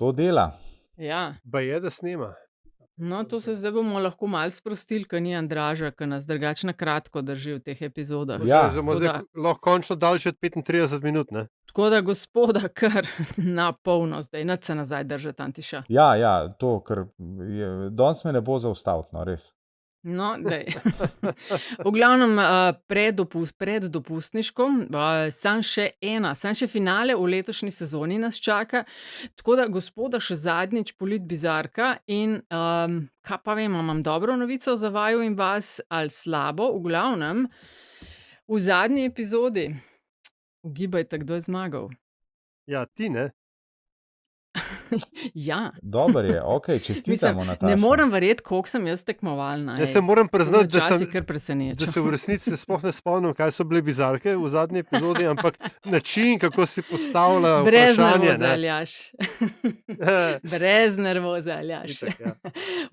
To dela. Ja. Baje, da snema. No, to se zdaj bomo lahko malo sprostili, ker ni Andraža, ki nas drugače na kratko drži v teh epizodah. Ja. Bomo zdaj lahko končno daljši od 35 minut, ne? Tako da gospoda kar na polno zdaj, nad se nazaj držati, Antiša. Ja, to, ker danes me ne bo zaustavil, no, res. No, dej. V glavnem, pred dopustniškom, samo še finale v letošnji sezoni nas čaka, tako da gospoda še zadnjič polit bizarka in, kaj pa vem, imam dobro novico za vaju in vas ali slabo, v glavnem, v zadnji epizodi, ugibajte, kdo je zmagal. Ja, ti ne. Ja. Dobro je, okej, čestitamo, Nataša. Ne morem verjeti, koliko sem jaz tekmovalna. Jaz se moram priznati, da se v resnici sploh ne spomnim, kaj so bile bizarke v zadnji epizodi, ampak način, kako si postavlja vprašanje. Brez nervoze, Aljaš. Itak, ja.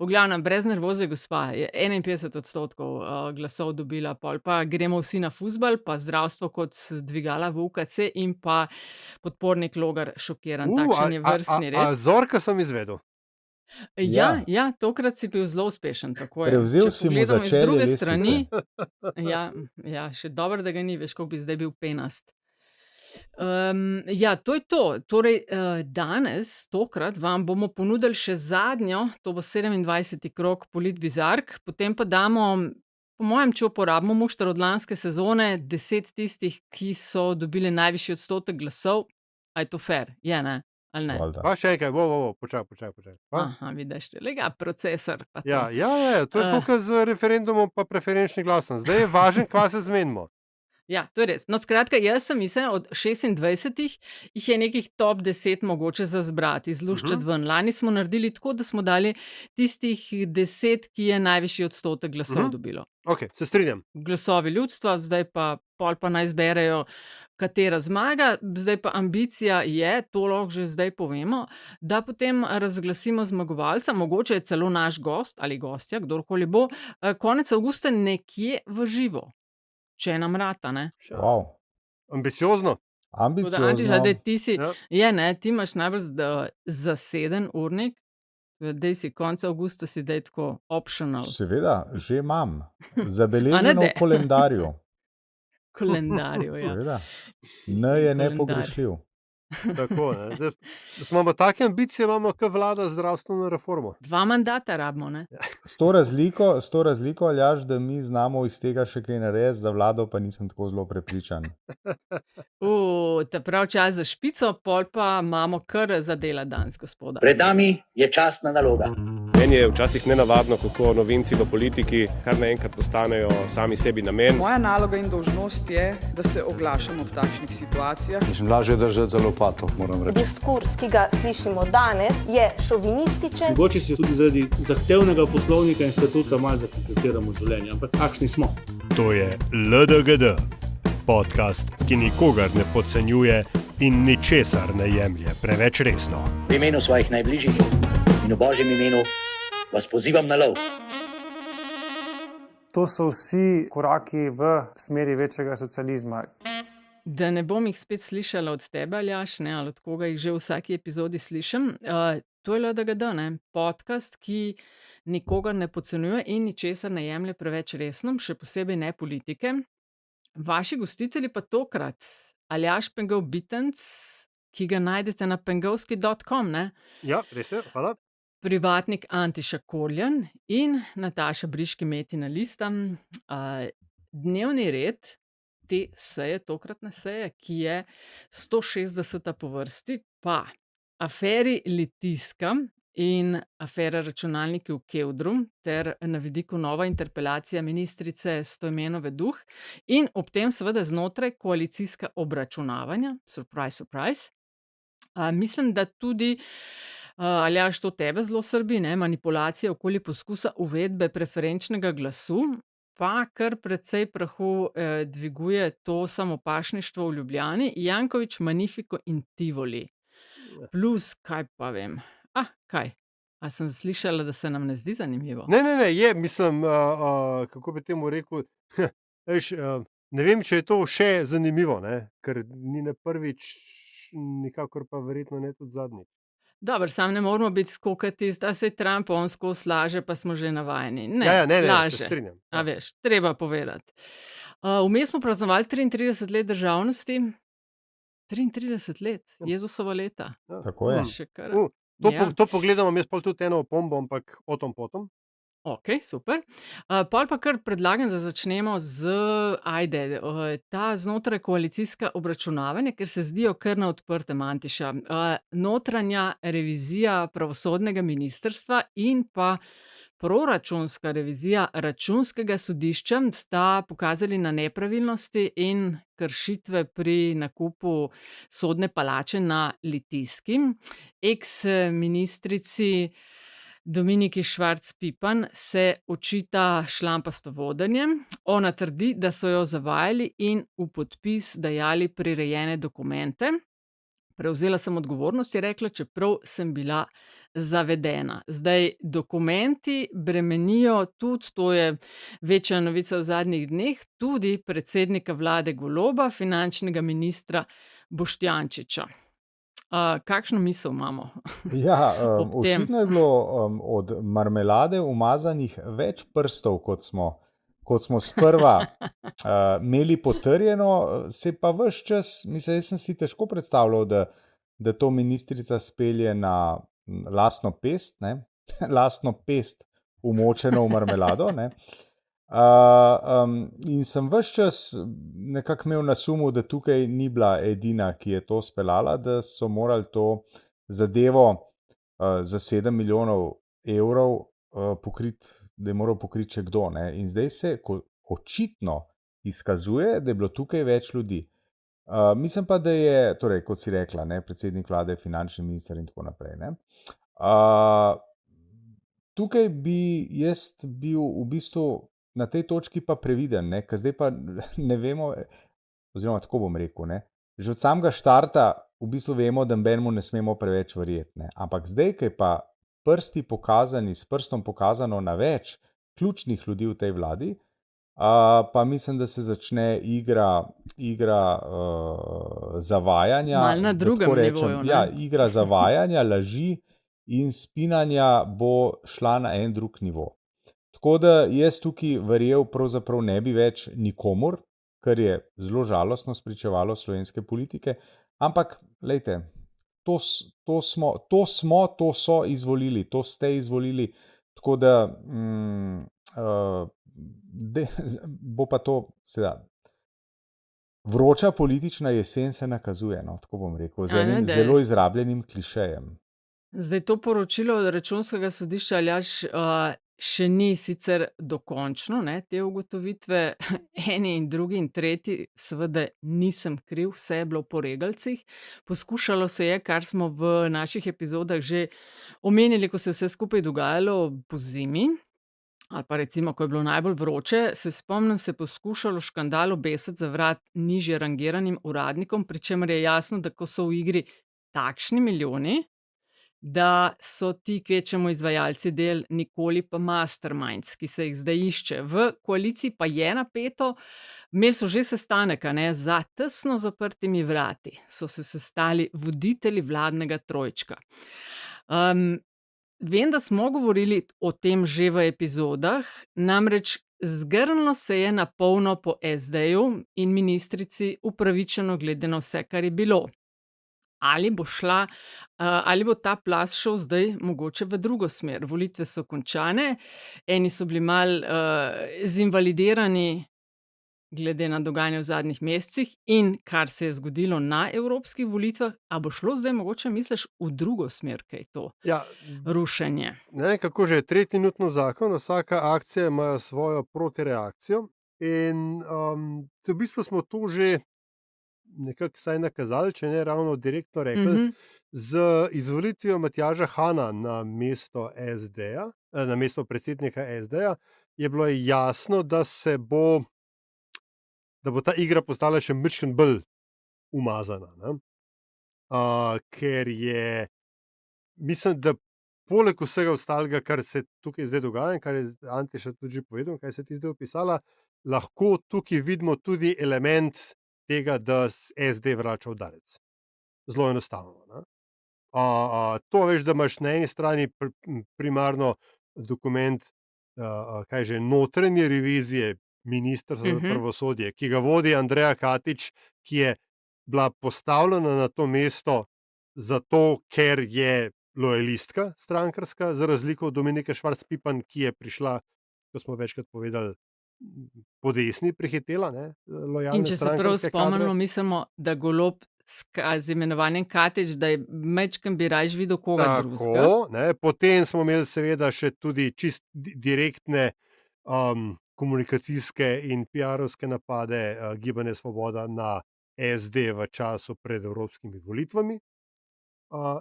V glavnem, brez nervoze, gospa, je 51% glasov dobila, pol pa gremo vsi na fuzbal, pa zdravstvo kot dvigala v UKC in pa podpornik Logar šokiran. Takšen je vrstni red. A Zorka sem izvedel. Ja, tokrat si bil zelo uspešen. Tako je. Prevzel si mu začelje lestvice. Ja, še dobro, da ga ni, veš, koliko bi zdaj bil penast. Ja, to je to. Torej, danes, tokrat, vam bomo ponudili še zadnjo, to bo 27. krog Polit bizark, potem pa damo, po mojem, če uporabimo mušter od lanske sezone, 10 tistih, ki so dobili najvišji odstotek glasov. A je to fair? Je, ne? Ali ne? Pa še enkaj, počakaj. Aha, vidiš, lega procesor. Pa to. Ja, to je tukaj z referendumom pa preferenčnim glasom. Zdaj je važno, kva se zmenimo. Ja, to je res. No, skratka, jaz sem mislila, od 26 jih je nekih top 10 mogoče za zbrati, izluščati ven. Lani smo naredili tako, da smo dali tistih 10, ki je najvišji odstotek glasov dobilo. Ok, se strinjam. Glasovi ljudstva, zdaj pa pol pa naj zberejo, katera zmaga. Zdaj pa ambicija je, to lahko že zdaj povemo, da potem razglasimo zmagovalca, mogoče je celo naš gost ali gostja, kdorkoli bo, konec avgusta nekje v živo. Če nam rata, ne? Wow. Ambiciozno. Ambiciozno. Ti imaš najbolj zaseden urnik, dej si konec avgusta si dej tako optional. Seveda, že imam. Zabeleženo v kolendarju. Kolendarju, ja. Seveda. Ne je nepogrešljiv. Tako, ne. Da smo imamo take ambicije, imamo kot vlada zdravstveno reformo. 2 mandata rabimo, ne? S to razliko, Aljaž, da mi znamo iz tega še kaj narediti, za vlado pa nisem tako zelo prepričan. Ta prav čas za špico, pol pa imamo kar za dela danes, gospoda. Pred nami je častna naloga. Meni je včasih nenavadno, kako novinci v politiki kar naenkrat postanejo sami sebi namen. Moja naloga in dolžnost je, da se oglašam v takšnih situacijah. Mislim, lažje držati za lopato, moram reči. Diskurs, ki ga slišimo danes, je šovinističen. Mogoče si tudi zaradi zahtevnega poslovnika in statuta malo zakompliciramo življenje, ampak kakšni smo? To je LDGD, podcast, ki nikogar ne podcenjuje in ničesar ne jemlje preveč resno. V imenu svojih najbližjih in v Božjem imenu vas pozivam na lov. To so vsi koraki v smeri večjega socializma. Da ne bom jih spet slišala od tebe, Aljaš, ne, ali od koga jih že v vsaki epizodi slišim. To je LDGD, ne, podcast, ki nikogar ne podcenjuje in ničesar ne jemlje preveč resno, še posebej ne politike. Vaši gostitelji pa tokrat, Aljaž Pengal-Bitenc, ki ga najdete na pengovski.com, ne? Ja, res je, hvala. Privatnik Antiša Korljan in Nataša Briški-Metina Lista. Dnevni red te seje, tokratne seje, ki je 160. po vrsti, pa aferi Litijska in afera računalniki v Kevdru ter na vidiku nova interpelacija ministrice Stojmenove Duh in ob tem seveda znotraj koalicijska obračunavanja, surprise, surprise. Mislim, da tudi Aljaž, to tebe zelo srbi, ne, manipulacije okoli poskusa uvedbe preferenčnega glasu, pa kar precej prahu dviguje to samopašništvo v Ljubljani, Janković, Magnifico in Tivoli. Plus, kaj pa vem. Kaj? A sem slišala, da se nam ne zdi zanimivo? Ne, je, mislim, kako bi temu rekel, ne vem, če je to še zanimivo, ne, ker ni ne prvič, nikakor pa verjetno ne tudi zadnjič. Dobro, sam ne moramo biti skokati, da se Trump on skozi laže, pa smo že navajeni. Ne, ne, se laže. strinjam. A veš, treba povedati. Vmes smo praznovali 33 let državnosti. 33 let, Jezusova leta. Tako je. Še kar. To pogledamo, jaz pol tudi eno opombo, ampak o tom potom. Ok, super. Pol pa kar predlagam, da začnemo z ta znotraj koalicijska obračunavanja, ker se zdijo kar na odprtem, Antiša. Notranja revizija pravosodnega ministrstva in pa proračunska revizija računskega sodišča sta pokazali na nepravilnosti in kršitve pri nakupu sodne palače na Litijski. Ex-ministrici Dominiki Švarc Pipan se očita šlampasto vodenje. Ona trdi, da so jo zavajali in v podpis dajali prirejene dokumente. Prevzela sem odgovornost, je rekla, čeprav sem bila zavedena. Zdaj, dokumenti bremenijo tudi, to je večja novica v zadnjih dneh, tudi predsednika vlade Goloba, finančnega ministra Boštjančiča. Kakšno misel imamo? Ja, očitno je bilo od marmelade umazanih več prstov, kot smo sprva imeli potrjeno, se pa ves čas, mislim, jaz sem si težko predstavljal, da to ministrica spelje na lastno pest, ne? Lastno pest umočeno v marmelado, ne? In sem ves čas nekako imel na sumu, da tukaj ni bila edina, ki je to speljala, da so morali to zadevo za 7 milijonov evrov pokriti, da je moral pokriti še kdo, ne? In zdaj se očitno izkazuje, da je bilo tukaj več ljudi. Mislim pa, da je, torej, kot si rekla, ne, predsednik vlade, finančni minister in tako naprej, ne? Tukaj bi jaz bil v bistvu na tej točki pa previden, ne? Ker zdaj pa ne vemo, oziroma tako bom rekel, ne? Že od samega štarta v bistvu vemo, da benemu ne smemo preveč verjeti, ne? Ampak zdaj, ko je pa s prstom pokazano na več ključnih ljudi v tej vladi, pa mislim, da se začne igra zavajanja. Mal na drugem nivoju, ne? Ja, igra zavajanja, laži in spinanja bo šla na en drug nivo. Tako da jaz tukaj verjel pravzaprav ne bi več nikomur, kar je zelo žalostno spričevalo slovenske politike, ampak, glejte, to so izvolili, to ste izvolili, tako da bo pa to seveda vroča politična jesen se nakazuje, no, tako bom rekel, z enim zelo izrabljenim klišejem. Zdaj to poročilo računskega sodišča, Aljaž, še ni sicer dokončno, ne, te ugotovitve, eni in drugi in tretji, seveda nisem kriv, vse je bilo po regalcih. Poskušalo se je, kar smo v naših epizodah že omenili, ko se je vse skupaj dogajalo po zimi, ali pa recimo, ko je bilo najbolj vroče, se spomnim, se je poskušalo škandal obesiti za vrat nižje rangiranim uradnikom, pri čemer je jasno, da ko so v igri takšni milijoni, da so ti kvečemu izvajalci del, nikoli pa masterminds, ki se jih zdaj išče. V koaliciji pa je napeto, imeli so že sestanek, ne, za tesno zaprtimi vrati so se sestali voditelji vladnega trojčka. Vem, da smo govorili o tem že v epizodah, namreč zgrnilo se je na polno po SD-ju in ministrici upravičeno glede na vse, kar je bilo. Ali bo ta plaz šel zdaj mogoče v drugo smer? Volitve so končane, eni so bili malo zinvalidirani glede na dogajanje v zadnjih mesecih in kar se je zgodilo na evropskih volitvah, a bo šlo zdaj mogoče, misliš, v drugo smer, kaj to rušenje? Ne, kako že, tretji Newtonov zakon, vsaka akcija ima svojo protireakcijo in v bistvu smo to že nekako saj nakazali, če ne ravno direktno rekli, z izvolitvijo Matjaža Hana na mesto SD-ja, na mesto predsednika SD-ja, je bilo jasno, da bo ta igra postala še malo bolj umazana, ne? Ker je, mislim, da poleg vsega ostalega, kar se tukaj zdaj dogaja, kar je Antiša tudi že povedal, kaj se ti zdaj opisala, lahko tukaj vidimo tudi element tega, da SD vrača udarec. Zelo enostavno. Ne? To veš, da imaš na eni strani primarno dokument, notranje revizije Ministrstva za pravosodje, ki ga vodi Andreja Katič, ki je bila postavljena na to mesto zato, ker je lojalistka strankarska, za razliko od Dominike Švarc-Pipan, ki je prišla, kot smo večkrat povedali, po desni prihitela, ne, lojalne In če se prav strankarske kadre. spomnimo, mislimo, da Golob z imenovanjem Katič, da je majčkeno bi rajš videl koga drugega. Tako, ne, potem smo imeli seveda še tudi čist direktne komunikacijske in PR-ovske napade Gibanja Svoboda na SD v času pred evropskimi volitvami,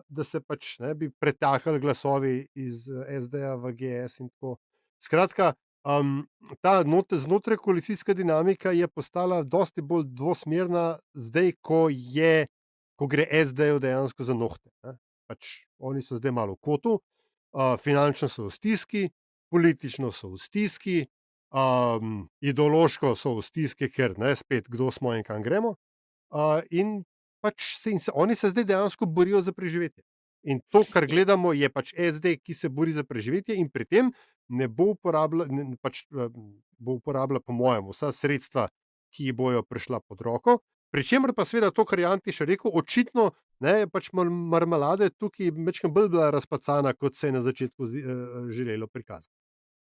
da se pač ne bi pretakali glasovi iz SD-ja v GS in tako. Skratka, ta znotraj koalicijska dinamika je postala dosti bolj dvosmerna zdaj, ko gre SD-ju dejansko za nohte. Ne. Pač oni so zdaj malo v kotu, finančno so v stiski, politično so v stiski, ideološko so v stiski, ker ne, spet kdo smo in kam gremo. In pač oni se zdaj dejansko borijo za preživetje. In to, kar gledamo, je pač SD, ki se bori za preživetje in pri tem ne bo uporabila, po mojem, vsa sredstva, ki ji bojo prišla pod roko. Pričemer pa seveda to, kar je Antiša rekel, očitno ne, pač marmelade tukaj mečkam bolj bila razpacana, kot se je na začetku želelo prikazati.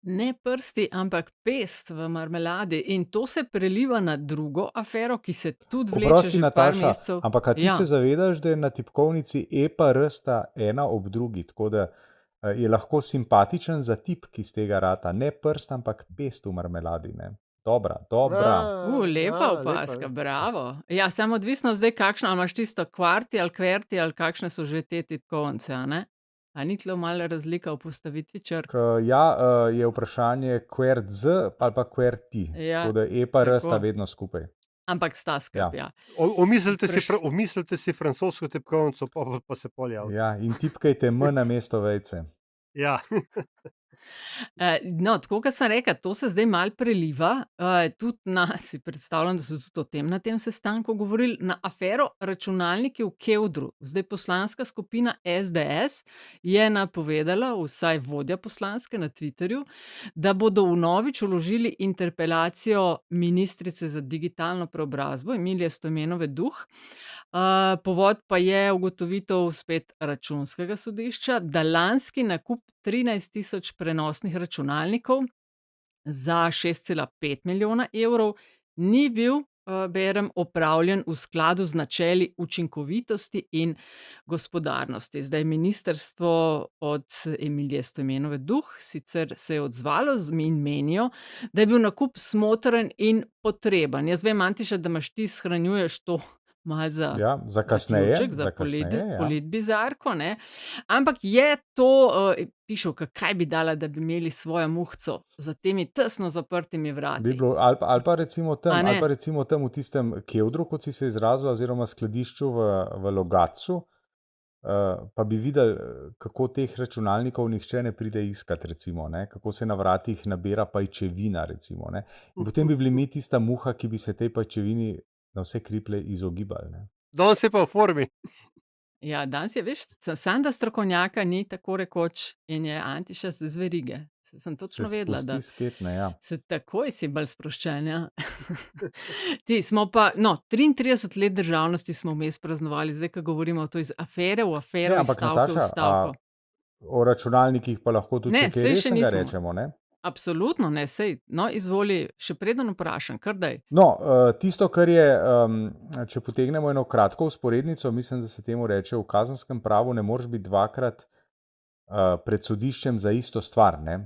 Ne prsti, ampak pest v marmeladi. In to se preliva na drugo afero, ki se tudi vleče Oprosti, že par Nataša, mesecev. ampak a ti se zavedaš, da je na tipkovnici E pa R sta ena ob drugi, tako da je lahko simpatičen za tip, ki z tega rata. Ne prst, ampak pest v marmeladi. Ne? Dobra. Lepa opaska, bravo. Ja, samo odvisno zdaj, kakšno, ali imaš tisto kvarti ali kverti, ali kakšne so že te tipkovnice, a ne? A ni tlo malo razlika v postavitvi črk? Je vprašanje kvert z ali pa kvert ti. Ja, tako da E pa R tako. sta vedno skupaj. Ampak sta skrb, ja. Omislite si francosko tipkovnico, pa se pol javlja. Ja, in tipkajte M na mesto vejce. Ja. No, tako kot sem rekla, to se zdaj malo preliva, tudi si predstavljam, da so tudi o tem na tem sestanku govorili, na afero računalniki v Kevdru. Zdaj poslanska skupina SDS je napovedala, vsaj vodja poslanske na Twitterju, da bodo vnovič vložili interpelacijo ministrice za digitalno preobrazbo Emilije Stojmenove Duh. Povod pa je ugotovitev spet računskega sodišča, da lanski nakup 13.000 prenosnih računalnikov za 6,5 milijona evrov ni bil, berem, opravljen v skladu z načeli učinkovitosti in gospodarnosti. Zdaj ministrstvo od Emilije Stojmenove Duh sicer se je odzvalo in menijo, da je bil nakup smotrn in potreben. Jaz vem, Antiša, da imaš ti shranjuješ to malo za kasneje, za politbizarko, ne? Ampak je to, pišel, kaj bi dala, da bi imeli svojo muhco za temi tesno zaprtimi vrati. Bi bilo, ali pa recimo tam v tistem Kevdru, kot si se izrazila, oziroma skladišču v Logatcu, pa bi videli, kako teh računalnikov nihče ne pride iskat, recimo, ne? Kako se na vratih nabira pajčevina, recimo, ne? In potem bi bili mi tista muha, ki bi se tej pajčevini na vse kriplje izogibali. Ne? Danes je pa v formi. Ja, danes je, veš, sam da strokovnjaka ni tako rekoč in je Antiša z verige. Sem točno vedela, da sketne, ja. Se takoj si bolj sproščen, ja. Ti smo pa, 33 let državnosti smo vmes praznovali, zdaj, ko govorimo to iz afere v afero, iz stavke v stavko. O računalnikih pa lahko tudi kaj resnega rečemo, ne? Absolutno ne, sej, izvoli, še preden vprašam, kar daj. Tisto, kar je, če potegnemo eno kratko vzporednico, mislim, da se temu reče v kazenskem pravu, ne moreš biti dvakrat pred sodiščem za isto stvar, ne?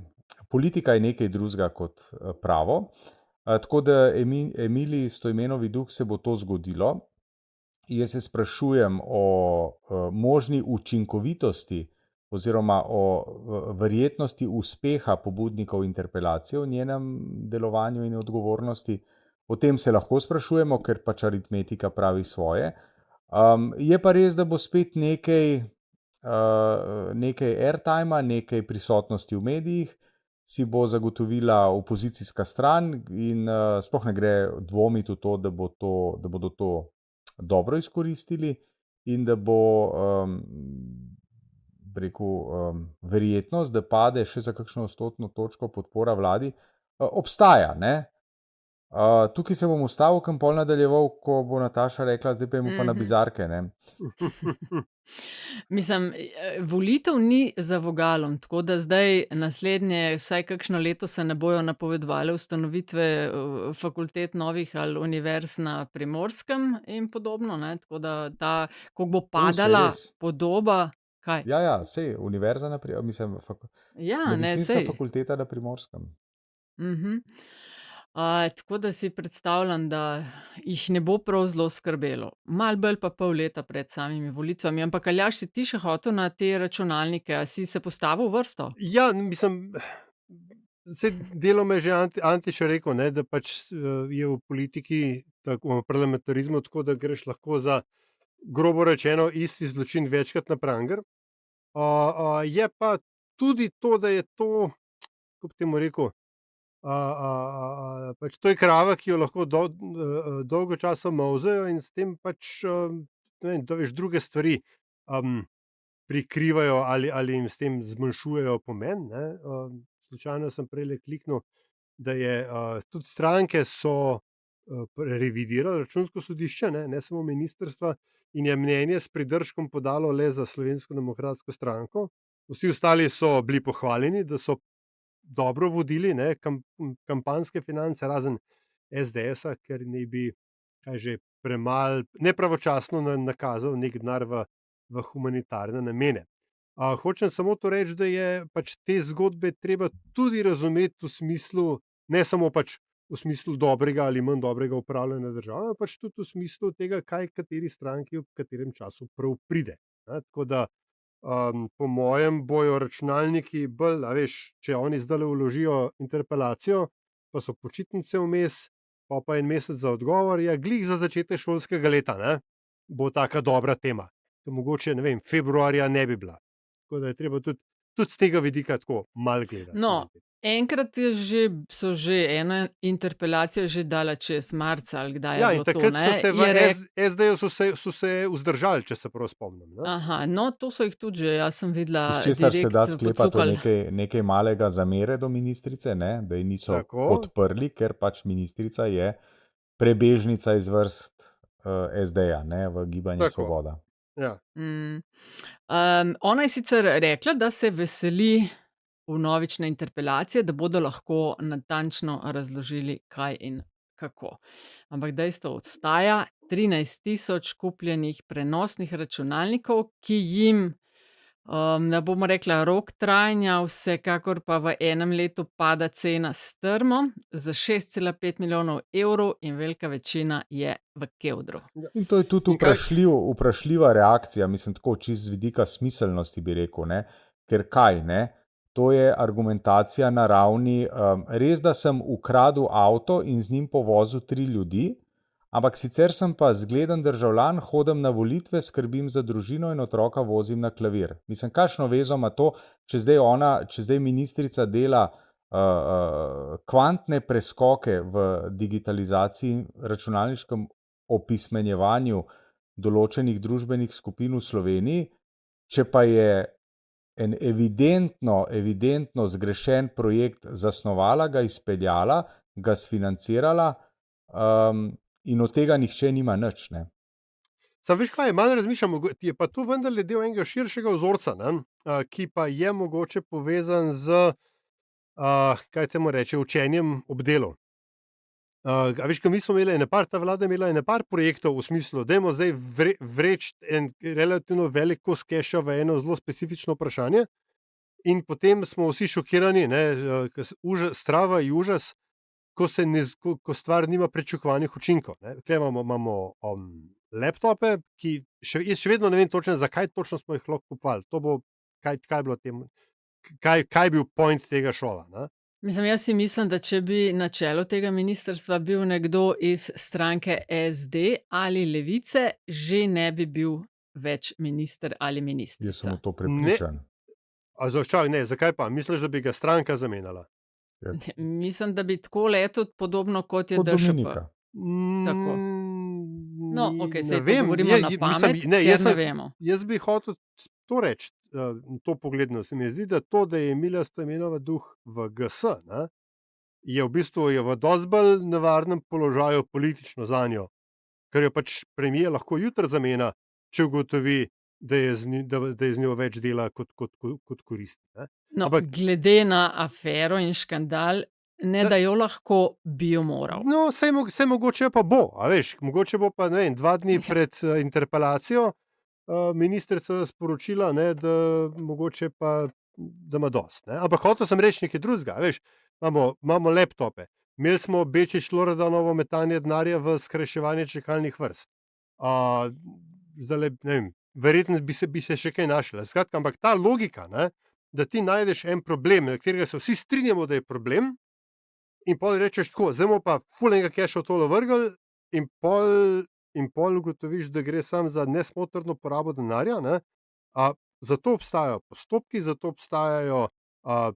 Politika je nekaj drugega kot pravo, tako da Emiliji Stojmenovi Duh se bo to zgodilo. Jaz se sprašujem o možni učinkovitosti oziroma o verjetnosti uspeha pobudnikov interpelacije v njenem delovanju in odgovornosti. O tem se lahko sprašujemo, ker pač aritmetika pravi svoje. Je pa res, da bo spet nekaj airtima, nekaj prisotnosti v medijih, si bo zagotovila opozicijska stran in sploh ne gre dvomiti v to, da bodo to dobro izkoristili. in da bo verjetnost, da pade še za kakšno odstotno točko podpora vladi, obstaja. Ne? Tukaj se bom ustavil, kam pol nadaljeval, ko bo Nataša rekla, zdaj pa jemo pa na bizarke. Ne? Mislim, volitev ni za vogalom, tako da zdaj naslednje, vsaj kakšno leto se ne bojo napovedovale ustanovitve fakultet novih ali univerz na Primorskem in podobno, ne? Tako da ko bo padala podoba, kaj? Ja, sej, univerza mislim, medicinska fakulteta na Primorskem. Tako da si predstavljam, da jih ne bo prav zelo skrbelo. Mal bolj pa pol leta pred samimi volitvami. Ampak Aljaž, si ti še hotel na te računalnike, a si se postavil v vrsto? Ja, mislim, deloma je že Antiš rekel, ne, da pač je v politiki, tako v parlamentarizmu, tako da greš lahko za, grobo rečeno, isti zločin večkrat na pranger. Je pa tudi to, da je to, kako bi temu rekel, pač to je krava, ki jo lahko dolgo časa molzejo in s tem pač druge stvari prikrivajo ali jim s tem zmanjšujejo pomen. Ne? Slučajno sem prej kliknil, da je tudi stranke so revidirali Računsko sodišče, ne samo ministrstva, in je mnenje s pridržkom podalo le za Slovensko demokratsko stranko. Vsi ostali so bili pohvaljeni, da so dobro vodili, ne, kampanjske finance, razen SDS-a, ker ne bi premalo, nepravočasno nakazal nek denar v humanitarne namene. Hočem samo to reči, da je pač te zgodbe treba tudi razumeti v smislu, ne samo pač v smislu dobrega ali manj dobrega upravljanja države, pač tudi v smislu tega, kaj kateri stranki v katerem času prav pride. Ne, tako da po mojem bojo računalniki bolj, če oni zdaj vložijo interpelacijo, pa so počitnice vmes, pa en mesec za odgovor, glih za začetek šolskega leta, ne, bo taka dobra tema. Mogoče, ne vem, februarja ne bi bila. Tako da je treba tudi z tega vidika tako malo gledati. No, enkrat so že ena interpelacija že dala čez marca, ali kdaj je bilo to, ne? Ja, in takrat so se v SD-ju so se vzdržali, če se prav spomnim. Ne? Aha, no, to so jih tudi že, jaz sem videla. Iz česar se da sklepati nekaj malega zamere do ministrice, ne? Da ji niso podprli, ker pač ministrica je prebežnica iz vrst SD-ja, ne? V Gibanju Svoboda. Ja. Ona je sicer rekla, da se veseli vnovične interpelacije, da bodo lahko natančno razložili, kaj in kako. Ampak dejstvo ostaja, 13.000 kupljenih prenosnih računalnikov, ki jim, ne bomo rekla rok trajanja, vsekakor pa v enem letu pada cena strmo za 6,5 milijonov evrov in velika večina je v kevdru. In to je tudi vprašljiva reakcija, mislim, tako čisto z vidika smiselnosti bi rekel, ne? Ker kaj, ne? To je argumentacija na ravni, res da sem ukradel avto in z njim povozil 3 ljudi, ampak sicer sem pa zgleden državljan, hodim na volitve, skrbim za družino in otroka vozim na klavir. Mislim, kakšno vezo ima to, če zdaj ministrica dela kvantne preskoke v digitalizaciji, računalniškem opismenjevanju določenih družbenih skupin v Sloveniji, če pa je en evidentno zgrešen projekt zasnovala, ga izpeljala, ga sfinancirala in od tega nihče nima nič. Ne? Sam veš kaj, malo razmišljam, je pa to vendarle del enega širšega vzorca, ne? Ki pa je mogoče povezan z, kaj temu reče, učenjem ob delu. Veš, kaj mi smo imeli, ta vlada imela par projektov v smislu, dajmo zdaj vreči en relativno velik kos keša v eno zelo specifično vprašanje in potem smo vsi šokirani, strava in užas, ko stvar nima pričakovanih učinkov. Tukaj imamo laptope, ki jaz še vedno ne vem točno, zakaj točno smo jih lahko kupovali. To bo, kaj je bilo temu, kaj je bil point tega šola, ne? Jaz si mislim, da če bi na čelu tega ministrstva bil nekdo iz stranke SD ali Levice, že ne bi bil več minister ali ministrica. Jaz sem v to prepričan. Zakaj pa? Misliš, da bi ga stranka zamenjala? Ja. Mislim, da bi tako letel podobno kot je DŠP. Tako. No, okej, saj to vem, govorimo na pamet, ker ne vemo. Jaz bi hotel to reči, to pogledno. Se mi zdi, da to, da je Emilija Stojmenova duh v GS, ne, je v bistvu v dosti bolj nevarnem položaju politično za njo, ker jo pač premijer lahko jutri zamenja, če ugotovi, da je z njo več dela kot koristi. Ne. No, Ampak glede na afero in škandal, ne da jo lahko, bi jo moral. no, saj mogoče pa bo, a veš, mogoče bo pa, ne vem, 2 dni pred interpelacijo ministrica sporočila, ne, da mogoče pa, da ima dosti. Ne. Ampak hotel sem reči nekaj drugega, veš, imamo laptope, imeli smo Bečič Loredanovo metanje denarja v skrajševanje čakalnih vrst. Zdajle, ne vem, verjetno bi se še kaj našlo. Skratka, ampak ta logika, ne, da ti najdeš en problem, na katerega se vsi strinjamo, da je problem, in pol rečeš tako, zdaj bomo pa ful enega keša v tole vrgli, in pol ugotoviš, da gre samo za nesmotrno porabo denarja, ne. Zato obstajajo postopki, zato obstajajo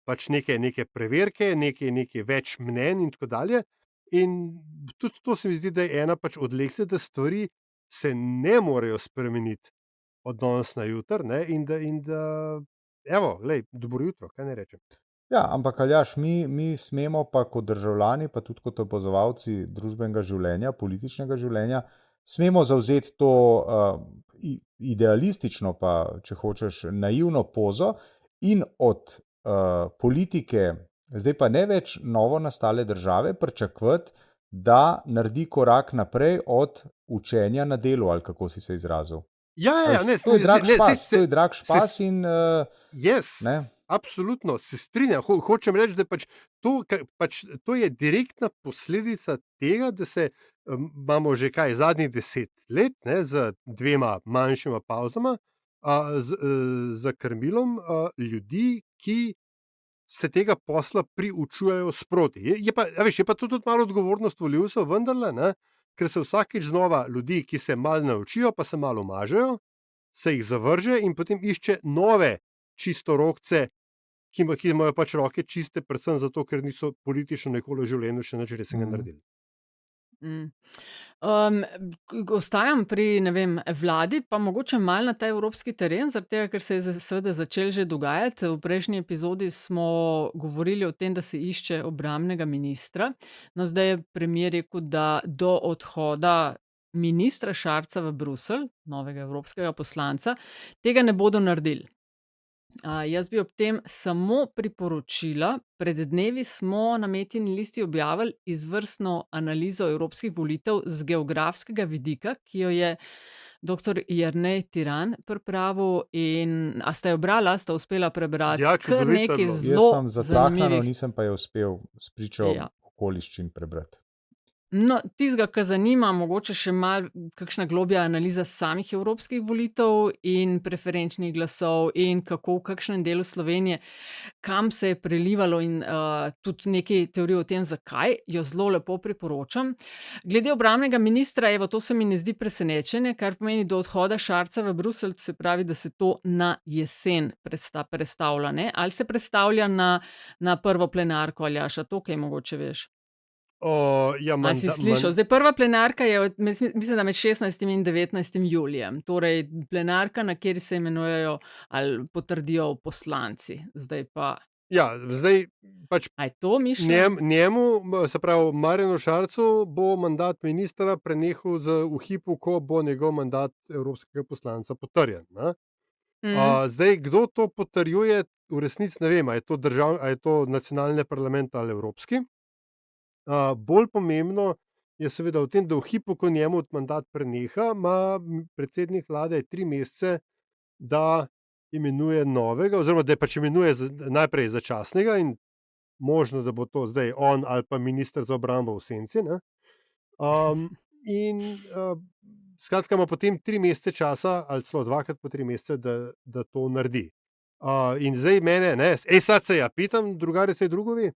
pač neke preverke, nekaj več mnenj in tako dalje. In tudi to se mi zdi, da je ena pač od lekcij, da stvari se ne morejo spremeniti od danes na jutri, ne, in da evo, glej, dobro jutro, kaj ne rečem. Ja, ampak Aljaž, mi smemo pa kot državljani, pa tudi kot opazovalci družbenega življenja, političnega življenja, smemo zavzeti to idealistično, pa če hočeš, naivno pozo in od politike, zdaj pa ne več novo nastale države, pričakovati, da naredi korak naprej od učenja na delu, ali kako si se izrazil. To je drag špas, to je drag špas in ne. Absolutno, se strinjam. Hočem reči, da to je direktna posledica tega, da se imamo že zadnjih 10 let, ne, z 2 manjšima pavzama, za krmilom ljudi, ki se tega posla priučujejo sproti. Je pa to tudi malo odgovornost volivcev, vendarle, ne, ker se vsakič znova ljudi, ki se malo naučijo, pa se malo umažejo, se jih zavrže in potem išče nove čistorokce, ki imajo pač roke čiste, predvsem zato, ker niso politično nikoli v življenju še nič resnega naredili. Ostajam pri, ne vem, vladi, pa mogoče malo na ta evropski teren, zaradi tega, ker se je seveda začel že dogajati. V prejšnji epizodi smo govorili o tem, da se išče obrambnega ministra. No, zdaj je premier rekel, da do odhoda ministra Šarca v Bruselj, novega evropskega poslanca, tega ne bodo naredili. Jaz bi ob tem samo priporočila, pred dnevi smo na Metini listi objavili izvrstno analizo evropskih volitev z geografskega vidika, ki jo je dr. Jernej Tiran pripravil. In a ste jo brala, sta uspela prebrati? Ja, kar čudovito nekaj je bilo. zelo Jaz imam zacahano, zanimivih. nisem pa jo uspel spričo Ja. okoliščin prebrati. No, tistega, kar zanima, mogoče še malo kakšna globlja analiza samih evropskih volitev in preferenčnih glasov in kako v kakšnem delu Slovenije, kam se je prelivalo in tudi nekaj teorij o tem, zakaj, jo zelo lepo priporočam. Glede obrambnega ministra, evo, to se mi ne zdi presenečenje, kar pomeni do odhoda Šarca v Bruselj, se pravi, da se to na jesen prestavlja, ne? Ali se prestavlja na prvo plenarko, Aljaša, to kaj mogoče veš? A si slišal? Zdaj, prva plenarka je, mislim, da med 16. in 19. julijem. Torej, plenarka, na kjer se imenujejo ali potrdijo poslanci. Zdaj pa... Ja, zdaj pač A je to mišljeno? njemu, se pravi Marjanu Šarcu, bo mandat ministra prenehal v hipu, ko bo njegov mandat evropskega poslanca potrjen. Ne? Zdaj, kdo to potrjuje, v resnici ne vem, a je to nacionalni parlament ali evropski. Bolj pomembno je seveda v tem, da v hipu, ko njemu mandat preneha, ima predsednik vlade 3 mesece, da imenuje novega, oziroma da pač imenuje najprej začasnega in možno, da bo to zdaj on ali pa minister za obrambo v senci. Ne? Skratka, ima potem 3 mesece časa, ali celo 2krat po 3 mesece, da to naredi. In zdaj mene, sad se ja pitam, drugari se drugovi,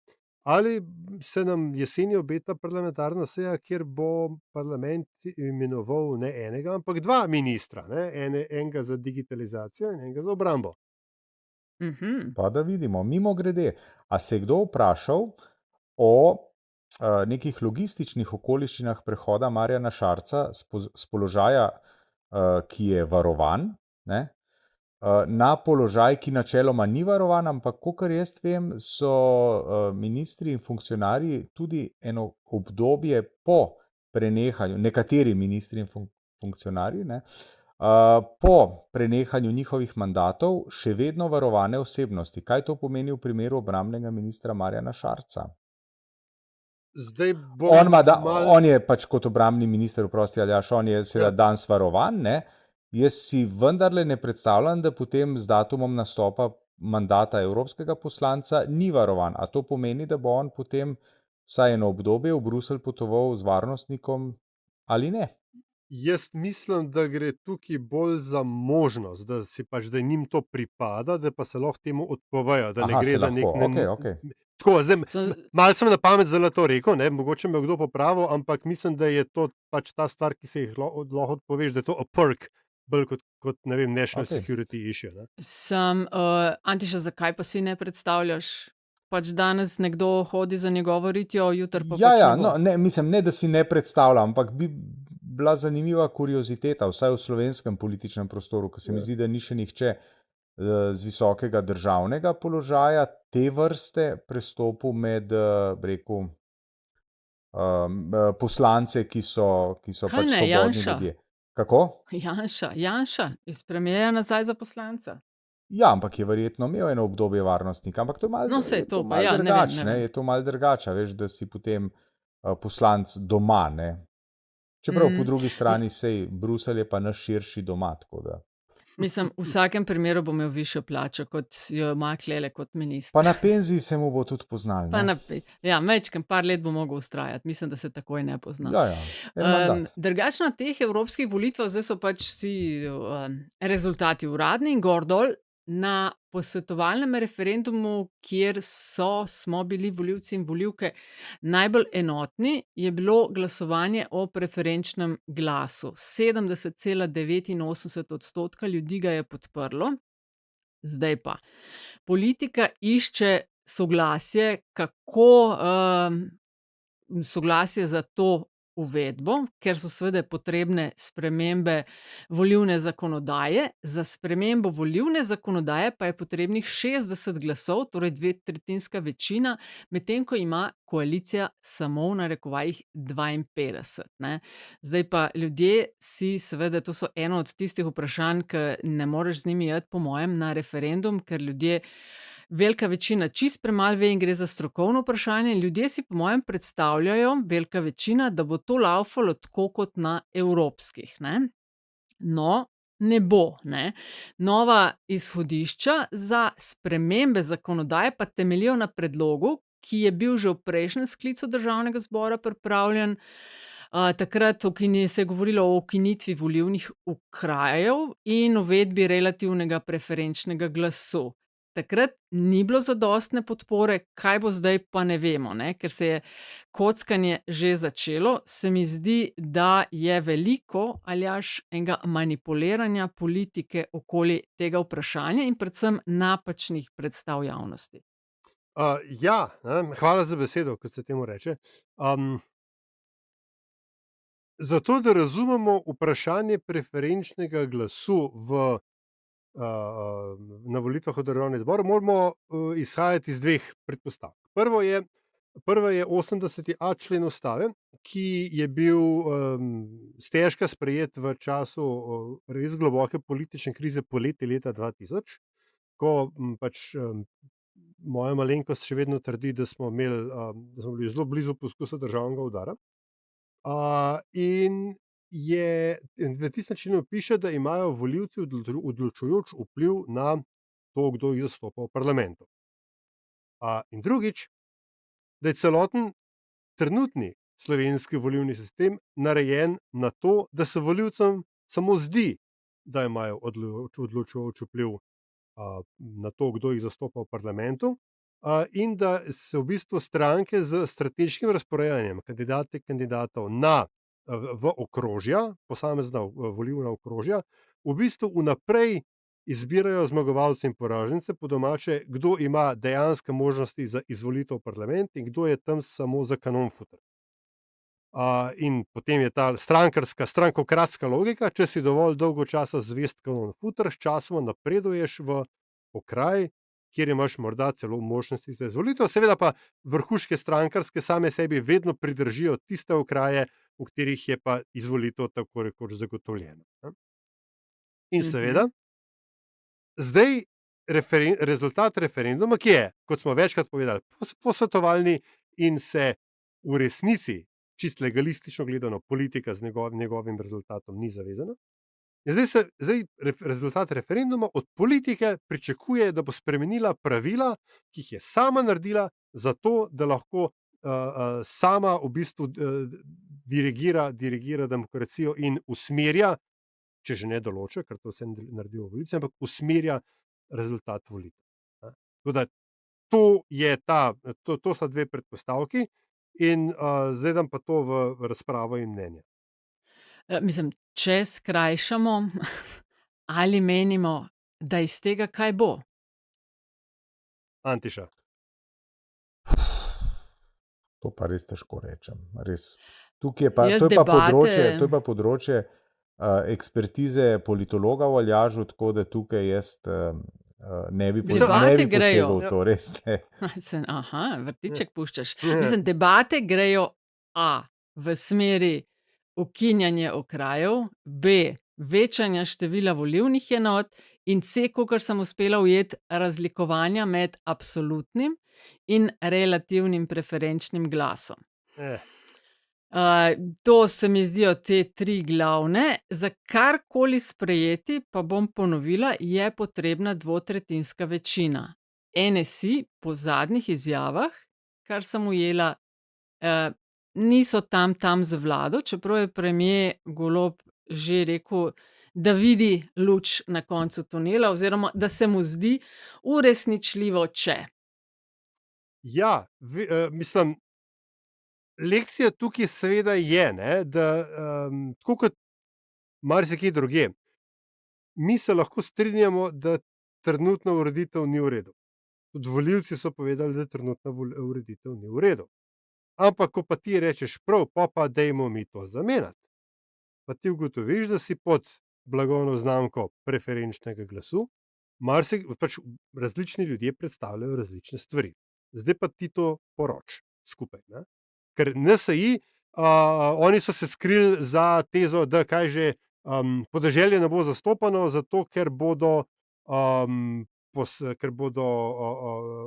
ali se nam jeseni obeta parlamentarna seja, kjer bo parlament imenoval ne enega, ampak 2 ministra, enega za digitalizacijo in enega za obrambo. Pa da vidimo, mimo grede, a se je kdo vprašal o nekih logističnih okoliščinah prehoda Marjana Šarca s položaja, ki je varovan, ne, na položaj, ki načeloma ni varovan, ampak kolikor jaz vem, so ministri in funkcionarji tudi eno obdobje po prenehanju, nekateri ministri in funkcionarji, ne, po prenehanju njihovih mandatov še vedno varovane osebnosti. Kaj to pomeni v primeru obrambnega ministra Marjana Šarca? Zdaj On je pač kot obrambni minister, oprosti Aljaž, on je seveda danes varovan, ne? Jaz si vendarle ne predstavljam, da potem z datumom nastopa mandata evropskega poslanca ni varovan. A to pomeni, da bo on potem vsaj eno obdobje v Bruselj potoval z varnostnikom ali ne? Jaz mislim, da gre tukaj bolj za možnost, da si pač, da njim to pripada, da pa se lahko temu odpovejo, da ne gre za nek... Okay. Tako, zdaj, malo sem na pamet zelo to rekel, ne, mogoče me kdo popravil, ampak mislim, da je to pač ta stvar, ki se jih lahko odpoveš, da je to a perk, bolj kot ne vem, national security issue. Ne. Antiša, zakaj pa si ne predstavljaš? Pač danes nekdo hodi za njegovo ritjo, jutri pa mislim, ne, da si ne predstavljam, ampak bi bila zanimiva kurioziteta, vsaj v slovenskem političnem prostoru, ker se mi zdi, da ni še nihče z visokega državnega položaja te vrste prestopil med, poslance, ki so pač svobodni ljudje. Kako? Janša, iz premierja nazaj za poslanca. Ja, ampak je verjetno imel eno obdobje varnostnika, ampak to je malo drugače, je to malo drugače, veš, da si potem poslanc doma, ne. Čeprav po drugi strani sej Bruselj je pa naš širši doma, tako da. Mislim, v vsakem primeru bo imel višjo plačo, kot jo ima tlele kot minister. Pa na penziji se mu bo tudi poznal. Mečkem, par let bo mogel ustrajati. Mislim, da se takoj ne pozna. Drugače na teh evropskih volitvah, zdaj so pač vsi rezultati uradni in gor dol. Na posvetovalnem referendumu, kjer smo bili volivci in volivke najbolj enotni, je bilo glasovanje o preferenčnem glasu. 70,89% ljudi ga je podprlo. Zdaj pa, politika išče soglasje, soglasje za to uvedbo, ker so seveda potrebne spremembe volilne zakonodaje. Za spremembo volilne zakonodaje pa je potrebnih 60 glasov, torej 2/3 večina, medtem ko ima koalicija samo v narekovajih 52. Ne? Zdaj pa ljudje si seveda, to so eno od tistih vprašanj, ki ne moreš z njimi iti po mojem na referendum, ker ljudje velika večina čist premalo ve in gre za strokovno vprašanje. Ljudje si po mojem predstavljajo, velika večina, da bo to laufalo tako kot na evropskih. Ne? No, ne bo. Ne? Nova izhodišča za spremembe zakonodaje pa temeljijo na predlogu, ki je bil že v prejšnjem sklicu Državnega zbora pripravljen. Takrat se je govorilo o ukinitvi volilnih okrajev in uvedbi relativnega preferenčnega glasu. Takrat ni bilo zadostne podpore, kaj bo zdaj, pa ne vemo, ne? Ker se je kockanje že začelo. Se mi zdi, da je veliko, Aljaž, enega manipuliranja politike okoli tega vprašanja in predvsem napačnih predstav javnosti. Hvala za besedo, kot se temu reče. Zato, da razumemo vprašanje preferenčnega glasu na volitvah v Državni zbor, moramo izhajati iz dveh predpostavk. Prva je 80.a člen ustave, ki je bil stežka sprejet v času res globoke politične krize poleti leta 2000, ko pač moja malenkost še vedno trdi, da smo bili zelo blizu poskusa državnega udara. In v tistem členu piše, da imajo volivci odločujoč vpliv na to, kdo jih zastopa v parlamentu. In drugič, da je celoten trenutni slovenski volilni sistem narejen na to, da se volivcem samo zdi, da imajo odločujoč vpliv na to, kdo jih zastopa v parlamentu, in da se v bistvu stranke z strateškim razporejanjem kandidatov v okrožja, posamezna volilna okrožja, v bistvu vnaprej izbirajo zmagovalce in poražence, po domače, kdo ima dejanske možnosti za izvolitev v parlament in kdo je tam samo za kanonfuter. In potem je ta strankokratska logika, če si dovolj dolgo časa zvest kanonfuter, sčasoma napreduješ v okraj, kjer imaš morda celo možnosti za izvolitev. Seveda pa vrhuške strankarske same sebi vedno pridržijo tiste okraje, v katerih je pa izvolitev tako rekoč zagotovljena. In seveda, zdaj rezultat referenduma, ki je, kot smo večkrat povedali, posvetovalni in se v resnici, čist legalistično gledano, politika z njegovim rezultatom ni zavezana. In zdaj rezultat referenduma od politike pričakuje, da bo spremenila pravila, ki jih je sama naredila, zato da lahko sama v bistvu dirigira demokracijo in usmerja, če že ne določa, ker to vse naredijo volivci, ampak usmerja rezultat volitev. To sta dve predpostavki in zdaj dam pa to v razpravo in mnenje. Mislim, če skrajšamo, ali menimo, da iz tega kaj bo? Antiša. To pa res težko rečem. Res. Tukaj je pa, to je pa področje ekspertize politologa v Aljažu, tako da tukaj jaz ne bi posegal v to, res ne. Vrtiček puščaš. Mislim, debate grejo v smeri ukinjanje okrajev, B, večanja števila volilnih enot in C, kakor sem uspela ujeti, razlikovanja med absolutnim in relativnim preferenčnim glasom. To se mi zdijo te tri glavne. Za karkoli sprejeti, pa bom ponovila, je potrebna dvotretjinska večina. NSI po zadnjih izjavah, kar sem ujela, niso tam za vlado, čeprav je premier Golob že rekel, da vidi luč na koncu tunela, oziroma da se mu zdi uresničljivo, če. Ja, mislim, lekcija tukaj seveda je, da tako kot marsikje drugje, mi se lahko strinjamo, da trenutna ureditev ni v redu. Tudi volivci so povedali, da trenutna ureditev ni v redu. Ampak, ko pa ti rečeš prav, pa dajmo mi to zamenjati, pa ti ugotoviš, da si pod blagovno znamko preferenčnega glasu, pač različni ljudje predstavljajo različne stvari. Zdaj pa ti to poroč skupaj. Ne? Ker NSI, oni so se skrili za tezo, da kaj že podeželje ne bo zastopano, zato ker bodo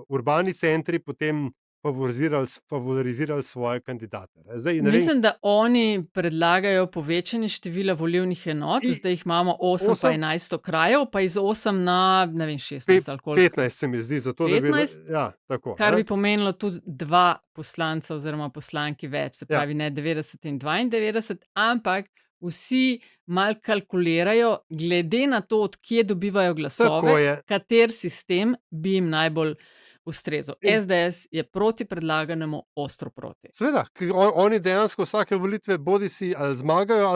urbani centri potem favorizirali svoje kandidate. Mislim, da oni predlagajo povečanje števila volilnih enot, zdaj jih imamo 8 pa 11 okrajev, pa iz 8 na, ne vem, 16 ali koliko. 15 se mi zdi, zato 15, da bi... tako, kar bi pomenilo tudi 2 poslanca oziroma poslanki več, se pravi ne 90 in 92, ampak vsi mal kalkulirajo, glede na to, od kje dobivajo glasove, kater sistem bi jim najbolj ustrezal. SDS je proti predlaganemu ostro proti. Seveda, oni dejansko vsake volitve bodisi ali zmagajo,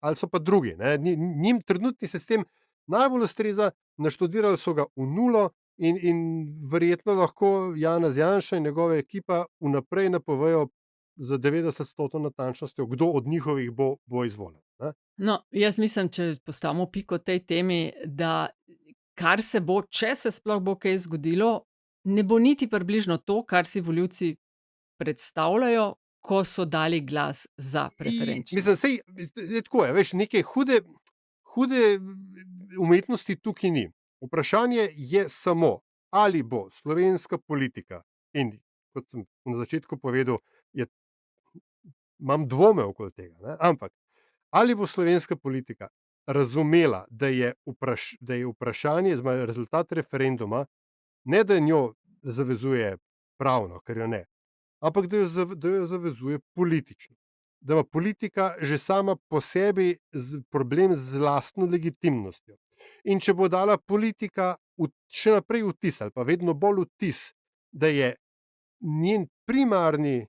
ali so pa drugi. Ne? Njim trenutni sistem najbolj ustreza, naštudirali so ga v nulo in verjetno lahko Janez Janša in njegova ekipa vnaprej napovejo za 90% natančnostjo, kdo od njihovih bo izvoljen. Ne? No, jaz mislim, če postavimo piko tej temi, da kar se bo, če se sploh bo kaj zgodilo, ne bo niti približno to, kar si volivci predstavljajo, ko so dali glas za preferenčni. Mislim, tako je, veš, neke hude umetnosti tukaj ni. Vprašanje je samo, ali bo slovenska politika, in kot sem na začetku povedal, imam dvome okoli tega, ne? Ampak ali bo slovenska politika razumela, da je vprašanje, rezultat referenduma, ne da njo zavezuje pravno, ker jo ne, ampak da jo zavezuje politično. Da ima politika že sama po sebi problem z lastno legitimnostjo. In če bo dala politika še naprej vtis, ali pa vedno bolj vtis, da je njen primarni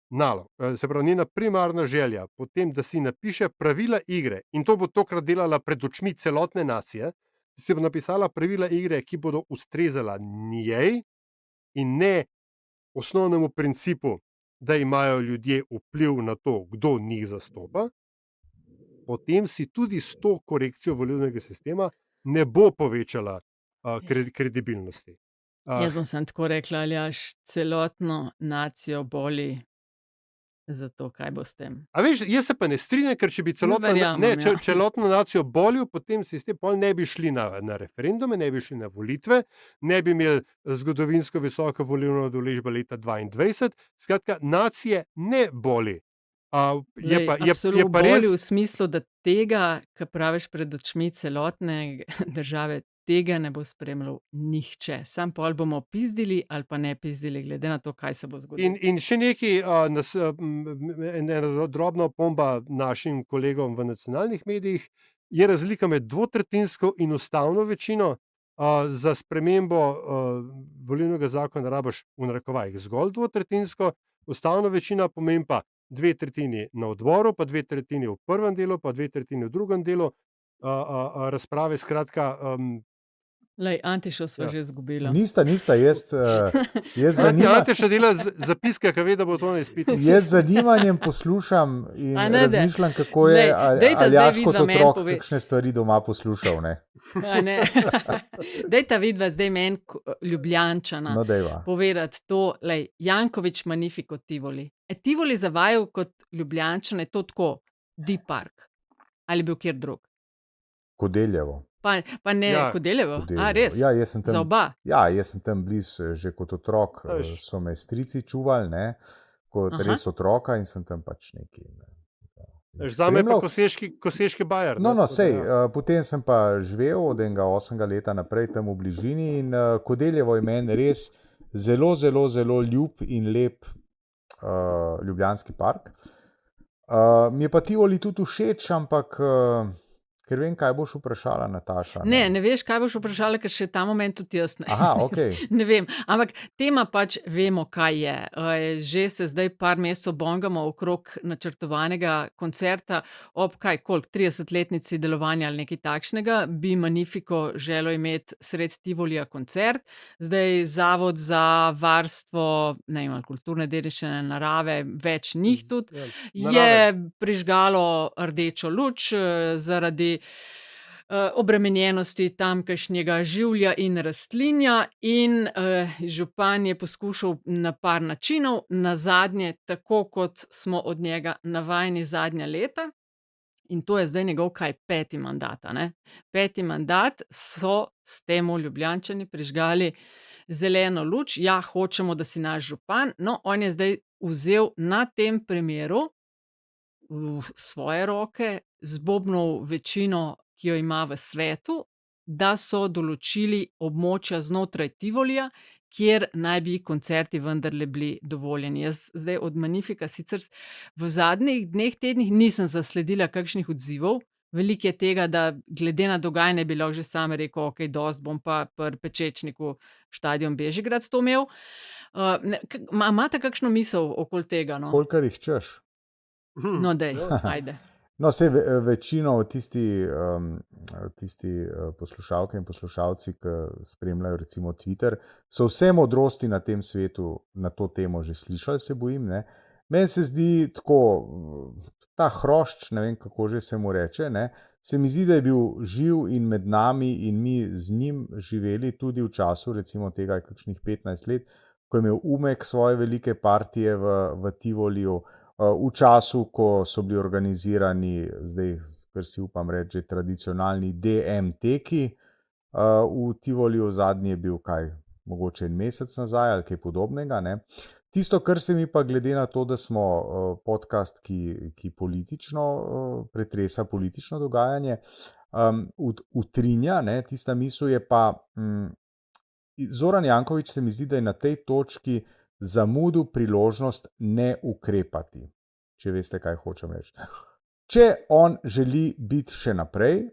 nalog, se pravi njena primarna želja potem, da si napiše pravila igre, in to bo tokrat delala pred očmi celotne nacije, si bo napisala pravila igre, ki bodo ustrezala njej in ne osnovnemu principu, da imajo ljudje vpliv na to, kdo njih zastopa, potem si tudi s to korekcijo volilnega sistema ne bo povečala kredibilnosti. Jaz bom sem tako rekla, Aljaž, celotno nacijo boli za to, kaj bo s tem. A veš, jaz se pa ne strinjam, ker če bi celotno nacijo bolil, potem sistem pol ne bi šli na referendume, ne bi šli na volitve, ne bi imeli zgodovinsko visoko volilno udeležbo leta 2022. Skratka, nacije ne boli. Absolutno boli v smislu, da tega, kar praviš pred očmi celotne države, tega ne bo spremljal nihče. Sam pol bomo pizdili ali pa ne pizdili, glede na to, kaj se bo zgodilo. In še nekaj, ena drobna opomba našim kolegom v nacionalnih medijih, je razlika med dvotretjinsko in ustavno večino. Za spremembo volilnega zakona rabiš v narekovajih zgolj dvotretjinsko, ustavna večina pomeni pa 2/3 na odboru, pa 2/3 v prvem delu, pa 2/3 v drugem delu razprave. Skratka, Lej, Antišo sva že izgubila. Nista, jaz zanimam. Antiša dela zapiske, ki ve, da bo to na izpitu. Jaz z zanimanjem poslušam in razmišljam, kako je Aljaž kot otrok kakšne stvari doma poslušal. Dejta vidva zdaj meni Ljubljančana povedati to, lej, Janković Magnifico Tivoli. Tivoli zavajal kot Ljubljančan, je to tako, Deep Park. Ali bil kjer drug? Kodeljevo. Pa ne Kodeljevo? A, res? Ja, jaz sem tam, za oba? Ja, jaz sem tam bliz že kot otrok, so me strici čuvali, ne, kot res otroka in sem tam pač neki. Zame pa Koseški bajer. No, sej, potem sem pa živel od enega 8. leta naprej tam v bližini in Kodeljevo je meni res zelo, zelo, zelo ljub in lep ljubljanski park. Mi je pa Tivoli tudi všeč, ampak ker vem, kaj boš vprašala, Nataša. Ne veš, kaj boš vprašala, ker še ta moment tudi jaz ne. Aha, ok. Ne vem, ampak tema pač vemo, kaj je. Že se zdaj par mesecev bongamo okrog načrtovanega koncerta ob 30-letnici delovanja ali nekaj takšnega, bi Magnifico želel imeti sred Tivolija koncert. Zdaj Zavod za varstvo, ne vem, kulturne dediščine narave, več njih tudi, je prižgalo rdečo luč zaradi obremenjenosti tamkajšnjega življa in rastlinja in župan je poskušal na par načinov, nazadnje tako, kot smo od njega navajeni zadnja leta. In to je zdaj njegov 5. mandat. 5. mandat so s tem Ljubljančani prižgali zeleno luč. Ja, hočemo, da si naš župan. No, on je zdaj vzel na tem primeru v svoje roke zbobnov večino, ki jo ima v svetu, da so določili območja znotraj Tivolija, kjer naj bi koncerti vendarle bili dovoljeni. Jaz zdaj od Magnifica sicer v zadnjih dneh, tednih nisem zasledila kakšnih odzivov. Veliko je tega, da glede na dogajanje bi lahko že sam rekel, ok, dost bom pa pri Pečečniku štadion Bežigrad to imel. Imate kakšno misel okoli tega? No? Kolikor jih češ? No, dej, ajde. No, sej večino tisti poslušalke in poslušalci, ki spremljajo recimo Twitter, so vse modrosti na tem svetu na to temo že slišali, se bojim, ne. Meni se zdi tako, ta hrošč, ne vem, kako že se mu reče, ne, se mi zdi, da je bil živ in med nami in mi z njim živeli tudi v času, recimo tega kakšnih 15 let, ko je imel Umek svoje velike partije v Tivoliju, v času, ko so bili organizirani, zdaj, kar si upam reči, tradicionalni DM-teki v Tivoliju, zadnji je bil mogoče en mesec nazaj ali kaj podobnega, ne. Tisto, kar se mi pa glede na to, da smo podcast, ki politično pretresa politično dogajanje, utrinja, ne, tista misel je pa, Zoran Janković se mi zdi, da je na tej točki zamudil priložnost ne ukrepati, če veste, kaj hočem reči. Če on želi biti še naprej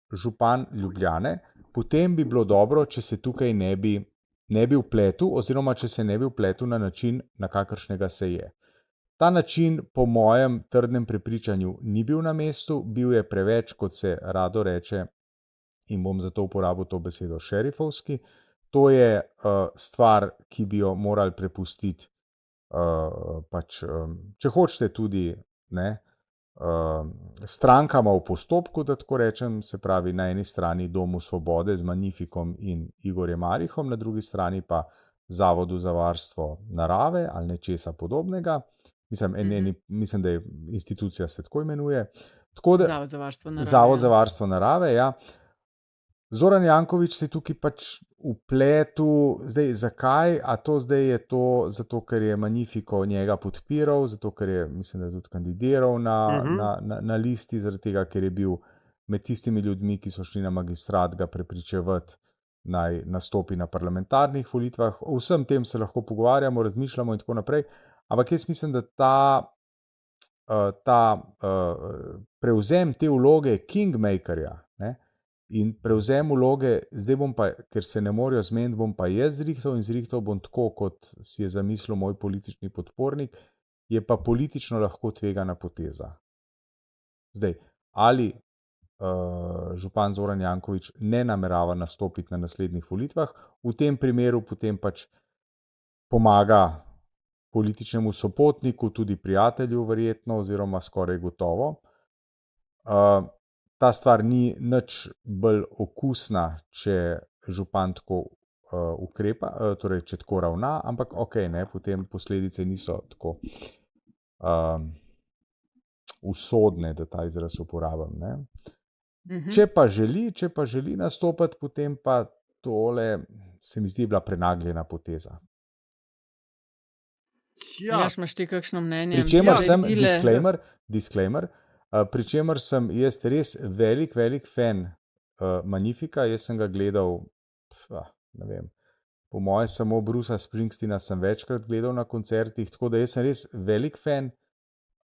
župan Ljubljane, potem bi bilo dobro, če se tukaj ne bi vpletel, oziroma če se ne bi vpletel na način, na kakršnega se je. Ta način, po mojem trdnem prepričanju, ni bil na mestu, bil je preveč, kot se rado reče, in bom zato uporabil to besedo šerifovski, to je stvar, ki bi jo morali prepustiti pač, če hočete tudi strankama v postopku, da tako rečem, se pravi na eni strani Domu Svobode z Magnifikom in Igorjem Marihom, na drugi strani pa Zavodu za varstvo narave ali nečesa podobnega. Mislim, da je institucija se tako imenuje. Tako da, Zavod za varstvo narave. Zavod za varstvo narave, ja. Zoran Janković se je tukaj pač vpletel. Zdaj, zakaj? A to zdaj je to zato, ker je Magnifico njega podpiral, zato, ker je, mislim, da je tudi kandidiral na listi, zaradi tega, ker je bil med tistimi ljudmi, ki so šli na magistrat ga prepričevati, naj nastopi na parlamentarnih volitvah. O vsem tem se lahko pogovarjamo, razmišljamo in tako naprej. Ampak jaz mislim, da ta prevzem te vloge kingmakerja, in prevzem vloge, zdaj bom pa, ker se ne morajo zmeniti, bom pa jaz zrihtal in zrihtal bom tako, kot si je zamislil moj politični podpornik, je pa politično lahko tvegana poteza. Zdaj, ali župan Zoran Janković ne namerava nastopiti na naslednjih volitvah, v tem primeru potem pač pomaga političnemu sopotniku, tudi prijatelju verjetno, oziroma skoraj gotovo. Ta stvar ni nič bolj okusna, če župan tako ukrepa, torej če tako ravna, ampak potem posledice niso tako usodne, da ta izraz uporabim. Če pa želi nastopati, potem pa tole se mi zdi bila prenagljena poteza. Jaš, imaš ti kakšno mnenje? Pričemer sem, disclaimer, pričemer sem jaz res velik fan Magnifica, jaz sem ga gledal, ne vem, po moje samo Brucea Springsteena sem večkrat gledal na koncertih, tako da jaz sem res velik fan,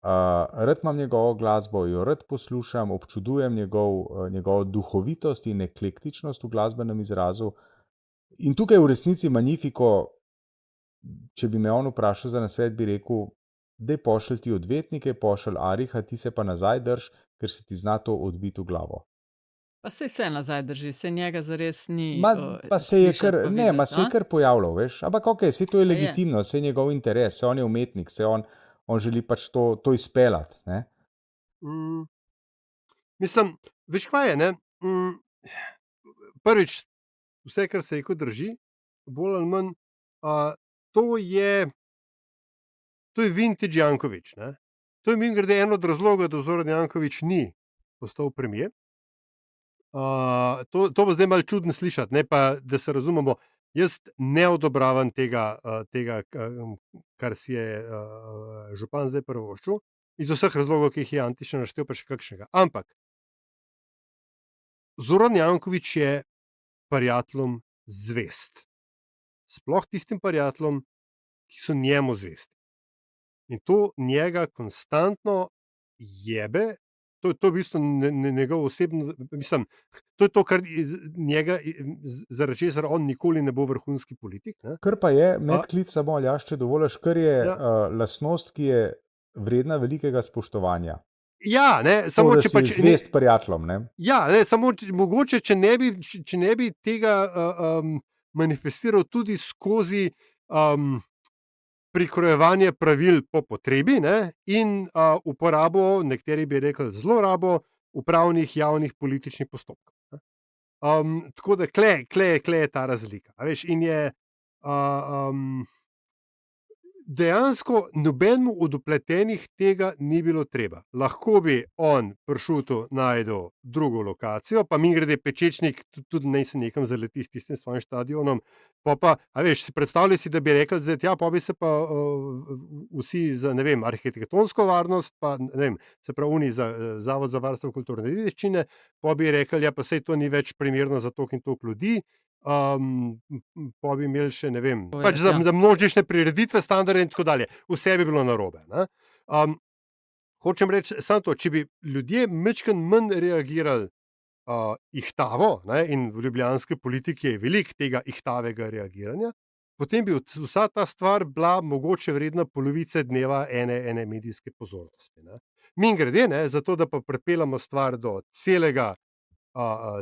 rad imam njegovo glasbo, jo rad poslušam, občudujem njegovo duhovitost in eklektičnost v glasbenem izrazu. In tukaj v resnici Magnifico, če bi me on vprašal za nasvet, bi rekel, daj pošelj ti odvetnike, pošelj Ariha, ti se pa nazaj drž, ker se ti zna to odbiti v glavo. Pa se nazaj drži, se njega zares ni Pa se je kar, slišati pa videti, se je kar pojavljal, veš, ampak saj to je legitimno, saj je njegov interes, saj on je umetnik, saj on želi pač to izpeljati, ne? Mislim, veš kaj je, ne? Prvič, vse, kar se rekel, drži, bolj ali manj, to je vintage Janković, ne? To je mimogrede eno od razlogov, da Zoran Janković ni postal premier. To bo zdaj malo čudno slišati, ne pa, da se razumemo, jaz ne odobravam tega, kar si je župan zdaj privoščil, iz vseh razlogov, ki jih je Antiša naštel, pa še kakšnega. Ampak Zoran Janković je prijateljem zvest. Sploh tistim prijateljem, ki so njemu zvesti. In to njega konstantno jebe, to je v bistvu njegov osebno, mislim, to je to, kar njega, zaradi česar on nikoli ne bo vrhunski politik. Ne? Kar pa je, medklic samo, Aljaž, če dovoliš, kar je lastnost, ki je vredna velikega spoštovanja. Ja, ne, samo to, da si zvest prijateljem, ne? Ja, ne, samo mogoče, če ne bi tega manifestiral tudi skozi prikrojevanje pravil po potrebi, ne, in uporabo, nekateri bi rekli zlorabo, upravnih, javnih, političnih postopkov. Tako da kle je ta razlika. A veš, in je dejansko nobenemu od vpletenih tega ni bilo treba. Lahko bi on pršuto najdel drugo lokacijo, pa mimogrede Pečečnik tudi ne se nekam zaleti s tistim svojim štadionom, pa veš, predstavljaj si, da bi rekel, da pa bi se pa vsi za, ne vem, arhitektonsko varnost, pa ne vem, se pravi za Zavod za varstvo kulturne dediščine, pa bi rekel, pa sej to ni več primerno za toliko in toliko ljudi, pa bi imeli še, ne vem, pač za množične prireditve, standarde in tako dalje. Vse bi bilo narobe. Hočem reči samo to, če bi ljudje majčkeno manj reagirali ihtavo, ne, in v ljubljanski politiki je veliko tega ihtavega reagiranja, potem bi vsa ta stvar bila mogoče vredna polovice dneva ene medijske pozornosti. Mimogrede, zato da pa pripeljamo stvar do celega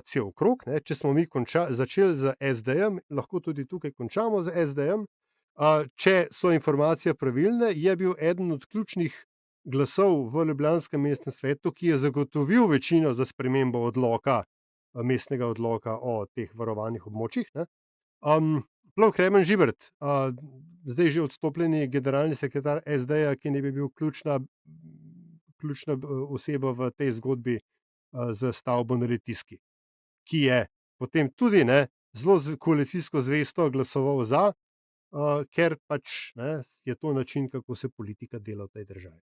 cel krog. Ne. Če smo mi začeli z SD-jem, lahko tudi tukaj končamo z SD-jem. Če so informacije pravilne, je bil eden od ključnih glasov v ljubljanskem mestnem svetu, ki je zagotovil večino za spremembo mestnega odloka o teh varovanih območjih. Plav Kremen Žibert, zdaj že odstopljeni generalni sekretar SD-ja, ki ne bi bil ključna oseba v tej zgodbi z stavbo na Litijski, ki je potem tudi zelo koalicijsko zvesto glasoval za, ker pač je to način, kako se politika dela v tej državi.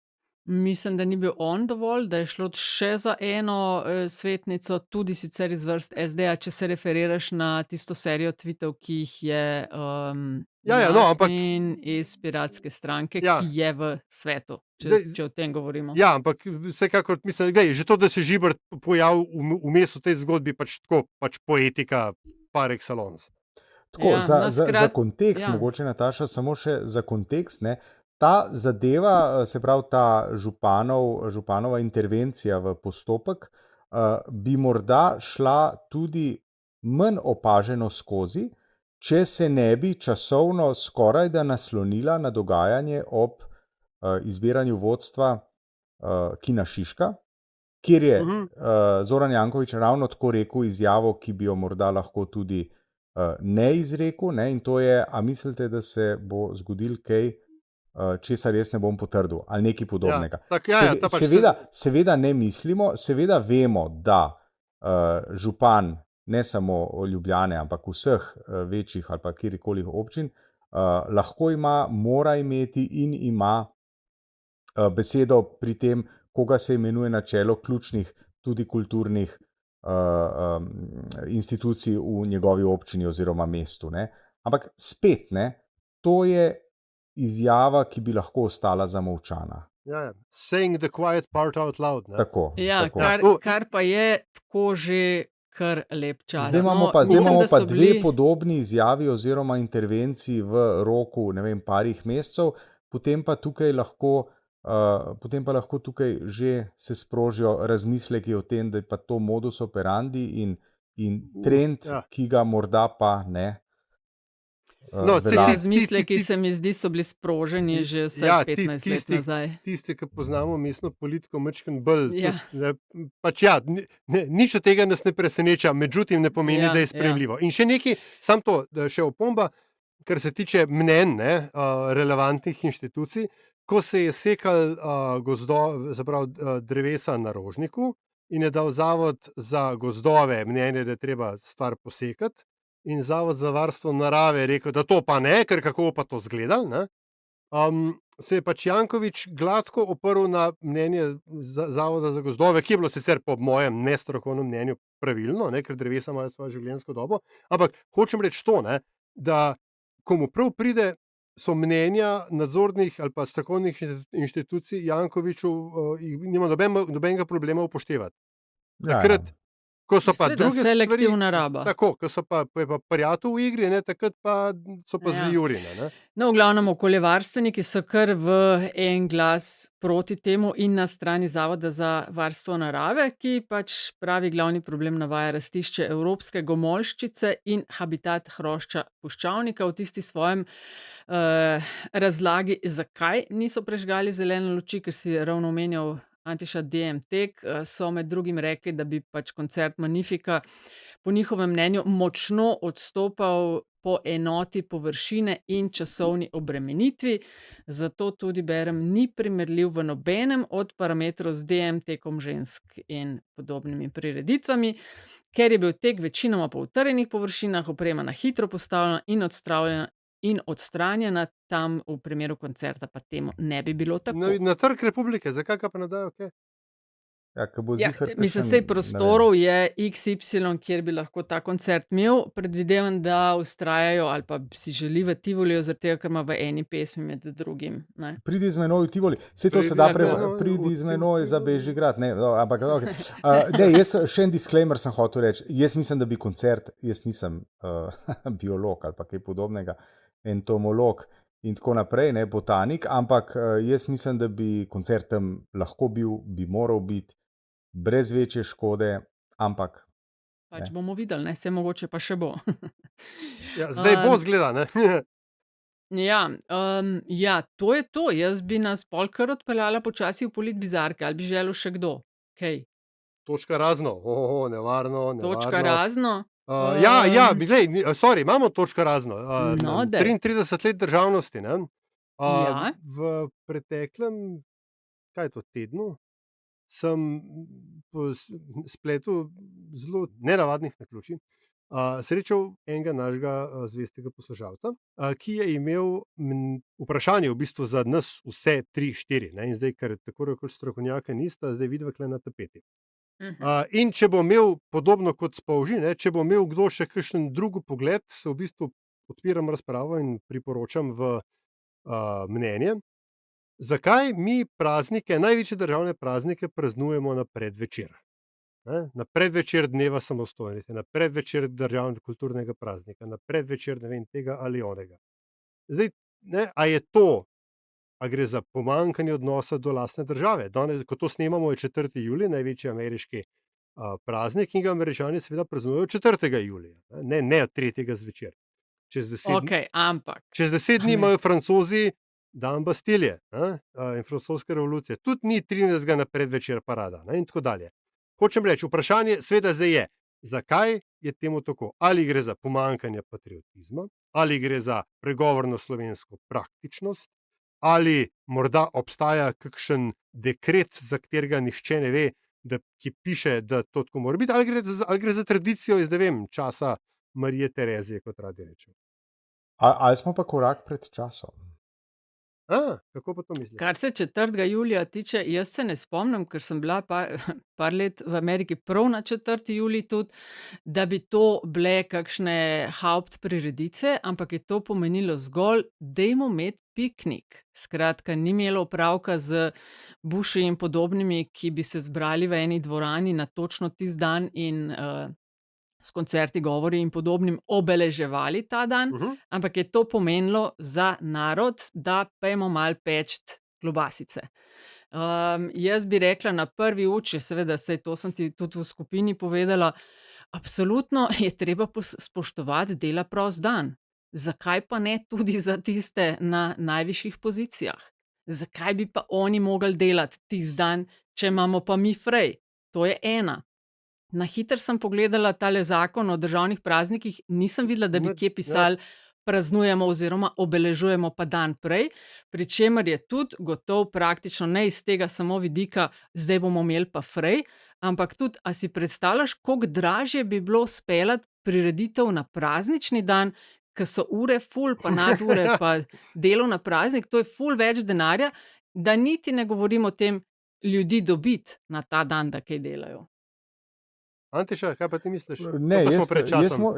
Mislim, da ni bil on dovolj, da je šlo še za eno svetnico, tudi sicer iz vrst SD-ja, če se referiraš na tisto serijo tweetov, ki jih je Jasmin iz Piratske stranke, ki je v svetu, če o tem govorimo. Ja, ampak vsekakor mislim, že to, da se Žibert pojavil vmes v tej zgodbi, pač poetika par excellence. Tako, za kontekst, mogoče Nataša, samo še za kontekst, ta zadeva, se pravi ta županova intervencija v postopek, bi morda šla tudi manj opaženo skozi, če se ne bi časovno skoraj da naslonila na dogajanje ob izbiranju vodstva Kina Šiška, kjer je Zoran Janković ravno tako rekel izjavo, ki bi jo morda lahko tudi ne izrekel, in to je, a mislite, da se bo zgodil kaj, česar jaz ne bom potrdil, ali nekaj podobnega. Seveda ne mislimo, seveda vemo, da župan ne samo Ljubljane, ampak vseh večjih ali pa kjerkoli občin lahko ima, mora imeti in ima besedo pri tem, koga se imenuje na čelo ključnih, tudi kulturnih institucij v njegovi občini oziroma mestu. Ampak spet, to je izjava, ki bi lahko ostala zamolčana. Saying the quiet part out loud. Tako. Kar pa je tako že kar lep čas. Zdaj imamo pa dve podobni izjavi oziroma intervenciji v roku, parih mesecev, potem pa lahko tukaj že se sprožijo razmisleki o tem, da je pa to modus operandi in trend, ki ga morda pa ne. Te razmisleki se mi zdi, so bili sproženi že vsaj 15 let nazaj. Tisti, ki poznamo mestno politiko majčkeno bolj. Nič od tega nas ne preseneča, međutim ne pomeni, da je sprejemljivo. In še nekaj, samo to, še opomba, kar se tiče mnenj relevantnih inštitucij, ko se je sekal drevesa na Rožniku in je dal Zavod za gozdove mnenje, da je treba stvar posekati, in Zavod za varstvo narave je rekel, da to pa ne, ker kako pa to zgledal, se je pač Janković gladko oprl na mnenje Zavoda za gozdove, ki je bilo sicer po mojem nestrokovnem mnenju pravilno, ker drevesa imajo svojo življenjsko dobo, ampak hočem reči to, da komu prav pride, so mnenja nadzornih ali pa strokovnih inštitucij Jankoviću nima nobenega problema upoštevati. Takrat, ko so pa druge selektivna raba. Tako, ko so pa prijatelj v igri, takrat pa so pa zvijurine. No, v glavnem okoljevarstveniki so kar v en glas proti temu in na strani Zavoda za varstvo narave, ki pač pravi glavni problem navaja rastišče evropske gomolščice in habitat hrošča puščavnika. V tisti svojem razlagi, zakaj niso prežgali zelene luči, ker si ravno omenjal Antiša DMTek, so med drugim rekli, da bi pač koncert Magnifika po njihovem mnenju močno odstopal po enoti površine in časovni obremenitvi, zato tudi berem, ni primerljiv v nobenem od parametrov z DMTekom žensk in podobnimi prireditvami, ker je bil tek večinoma po utrjenih površinah, oprema na hitro postavljena in odstranjena, tam v primeru koncerta pa temu ne bi bilo tako. Na Trg Republike, zakaj pa ne dajo kaj? Mislim, sej prostorov je XY, kjer bi lahko ta koncert imel. Predvidevam, da vztrajajo ali pa si želi v Tivoliju, zaradi tega, ker ima v eni pesmi med drugim. Pridi z menoj v Tivoli. Vse to se da pridi z menoj za Bežigrad. Ampak, jaz še en disclaimer sem hotel reči. Jaz mislim, da bi koncert, jaz nisem biolog ali pa kaj podobnega, entomolog in tako naprej, botanik, ampak jaz mislim, da bi koncert tam lahko bil, bi moral biti, brez večje škode, ampak Pač bomo videli, ne, se mogoče pa še bo. Ja, zdaj bo zgleda, ne? Ja, to je to. Jaz bi nas pol kar odpeljala počasi v politbizarke, ali bi želel še kdo? Kaj? Točka razno. Nevarno. Točka razno? Glej, sorry, imamo točka razno. No, daj. 33 let državnosti, ne? Ja. V preteklem, kaj je to, tednu, sem po spletu zelo nenavadnih naključij srečal enega našega zvestega poslušalca, ki je imel vprašanje v bistvu za nas vse 3-4, ne? In zdaj, ker tako rekoč strokovnjaka nista, zdaj vidva kle na tapeti. In če bo imel, podobno kot s Polži, ne, če bo imel kdo še kakšen drug pogled, se v bistvu odpiram razpravo in priporočam v mnenje, zakaj mi praznike, največje državne praznike praznujemo na predvečer. Ne? Na predvečer dneva samostojnosti, na predvečer državnega kulturnega praznika, na predvečer ne vem tega ali onega. Zdaj, ne, a je to, a gre za pomanjkanje odnosa do lastne države? Danes, ko to snemamo, je 4. julij, največji ameriški praznik, in ga Američani seveda praznujejo 4. julija, ne 3. zvečer. Čez 10 dni imajo Francozi dan Bastilje, in francoske revolucije. Tudi ni 13. na predvečer parada, ne, in tako dalje. Hočem reči, vprašanje seveda zdaj je, zakaj je temu tako? Ali gre za pomanjkanje patriotizma, ali gre za pregovorno slovensko praktičnost, ali morda obstaja kakšen dekret, za katerega nihče ne ve, ki piše, da to tako mora biti, ali gre za tradicijo iz, ne vem, časa Marije Terezije, kot radi rečemo. Ali smo pa korak pred časom? Kako pa to misliš? Kar se 4. julija tiče, jaz se ne spomnim, ker sem bila par let v Ameriki prav na 4. julij tudi, da bi to bile kakšne hauptpriredice, ampak je to pomenilo zgolj, dajmo imeti piknik. Skratka, ni imelo opravka z Bushi in podobnimi, ki bi se zbrali v eni dvorani na točno tisti dan in s koncerti, govori in podobnim obeleževali ta dan, ampak je to pomenilo za narod, da pejmo malo peči klobasice. Jaz bi rekla na prvi oči, seveda, saj to sem ti tudi v skupini povedala, absolutno je treba spoštovati dela prost dan. Zakaj pa ne tudi za tiste na najvišjih pozicijah? Zakaj bi pa oni mogli delati tisti dan, če imamo pa mi frej? To je ena. Na hitro sem pogledala tale zakon o državnih praznikih, nisem videla, da bi kje pisali praznujemo oziroma obeležujemo pa dan prej, pri čemer je tudi gotov praktično ne iz tega samo vidika, zdaj bomo imeli pa frej, ampak tudi, a si predstavljaš, koliko dražje bi bilo speljati prireditev na praznični dan, ko so ure ful, pa nadure, pa delo na praznik, to je ful več denarja, da niti ne govorim o tem ljudi dobiti na ta dan, da kaj delajo. Antiša, kaj pa ti misliš? Ne,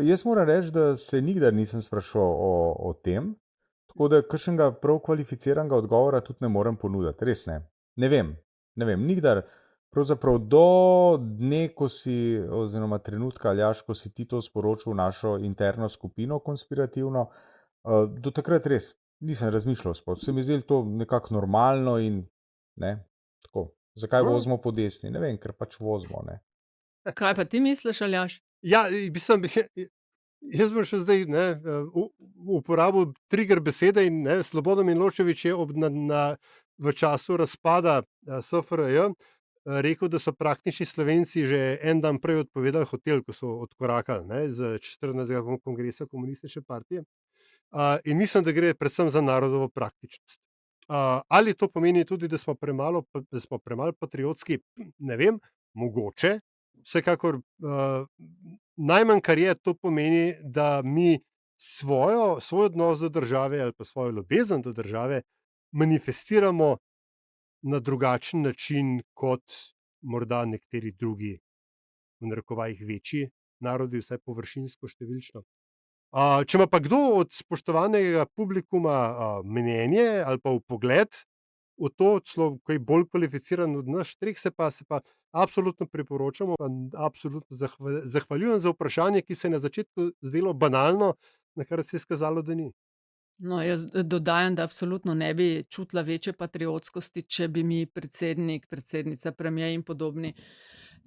jaz moram reči, da se nikdar nisem spraševal o tem, tako da kakšnega prav kvalificiranega odgovora tudi ne morem ponuditi, res ne. Ne vem, nikdar, pravzaprav do dne, ko si, oziroma trenutka, Aljaž, ko si ti to sporočil v našo interno skupino konspirativno, do takrat res nisem razmišljal spod. Se mi zdi to nekako normalno in ne, tako. Zakaj vozimo po desni? Ne vem, ker pač vozimo, ne. Kaj pa ti misliš, Aljaž? Ja, jaz bom še zdaj uporabil trigger besede in Slobodan Milošević je v času razpada SFRJ rekel, da so praktični Slovenci že en dan prej odpovedali hotel, ko so odkorakali z 14. kongresa komunistične partije. In mislim, da gre predvsem za narodovo praktičnost. Ali to pomeni tudi, da smo premalo patriotski, ne vem, mogoče. Vsekakor najmanj, kar je, to pomeni, da mi svoj odnos do države ali pa svojo ljubezen do države manifestiramo na drugačen način kot morda nekateri drugi, v narekovajih večji narodi, vsaj površinsko številčno. Če ima pa kdo od spoštovanega publikuma mnenje ali pa vpogled v to, celo kaj bolj kvalificiran od nas treh, se pa absolutno priporočamo, absolutno zahvaljujem za vprašanje, ki se je na začetku zdelo banalno, na kar se je skazalo, da ni. No, jaz dodajam, da absolutno ne bi čutila večje patriotskosti, če bi mi predsednik, predsednica, premier in podobni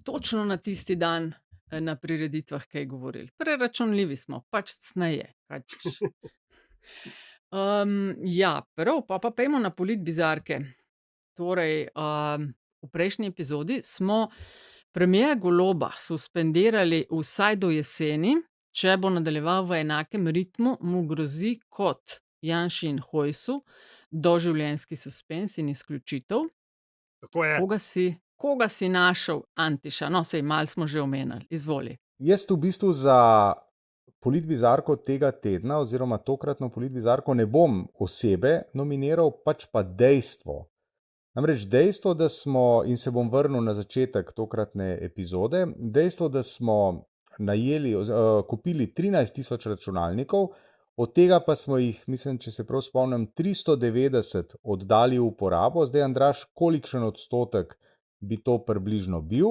točno na tisti dan na prireditvah kaj govorili. Preračunljivi smo, pač cneje, kaj češ. Ja, prav, pa pojmo na politbizarke. Torej, v prejšnji epizodi smo premierja Goloba suspendirali vsaj do jeseni, če bo nadaljeval v enakem ritmu, mu grozi kot Janši in Hojsu doživljenjski suspens in izključitev. Tako je. Koga si našel, Antiša? No, sej malo smo že omenili. Izvoli. Jaz v bistvu za politbizarko tega tedna oziroma tokratno politbizarko ne bom osebe nominiral, pač pa dejstvo. Namreč dejstvo, da smo, in se bom vrnil na začetek tokratne epizode, dejstvo, da smo kupili 13.000 računalnikov, od tega pa smo jih, mislim, če se prav spomnim, 390 oddali v uporabo. Zdaj, Andraž, kolikšen odstotek bi to približno bil?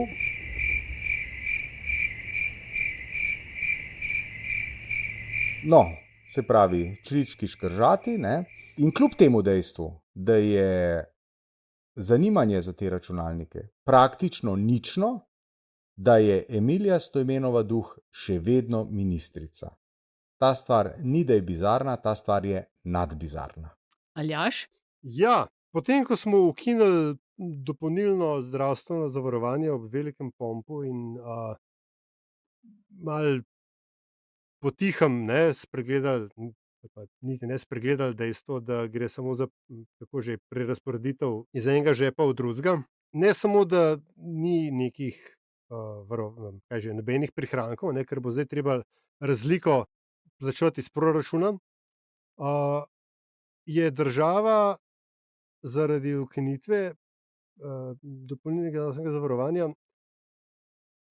No, se pravi, črički škržati, ne? In kljub temu dejstvu, da je zanimanje za te računalnike praktično nično, da je Emilija Stojmenova Duh še vedno ministrica. Ta stvar ni, da je bizarna, ta stvar je nadbizarna. Aljaž? Ja, potem, ko smo ukinili dopolnilno zdravstveno zavarovanje ob velikem pompu in malo potihem spregledali, niti ne spregledali dejstvo, da gre samo za prerazporeditev iz enega žepa v drugega. Ne samo, da ni nekih nobenih prihrankov, ker bo zdaj treba razliko plačati iz proračuna, je država zaradi ukinitve dopolnilnega zdravstvenega zavarovanja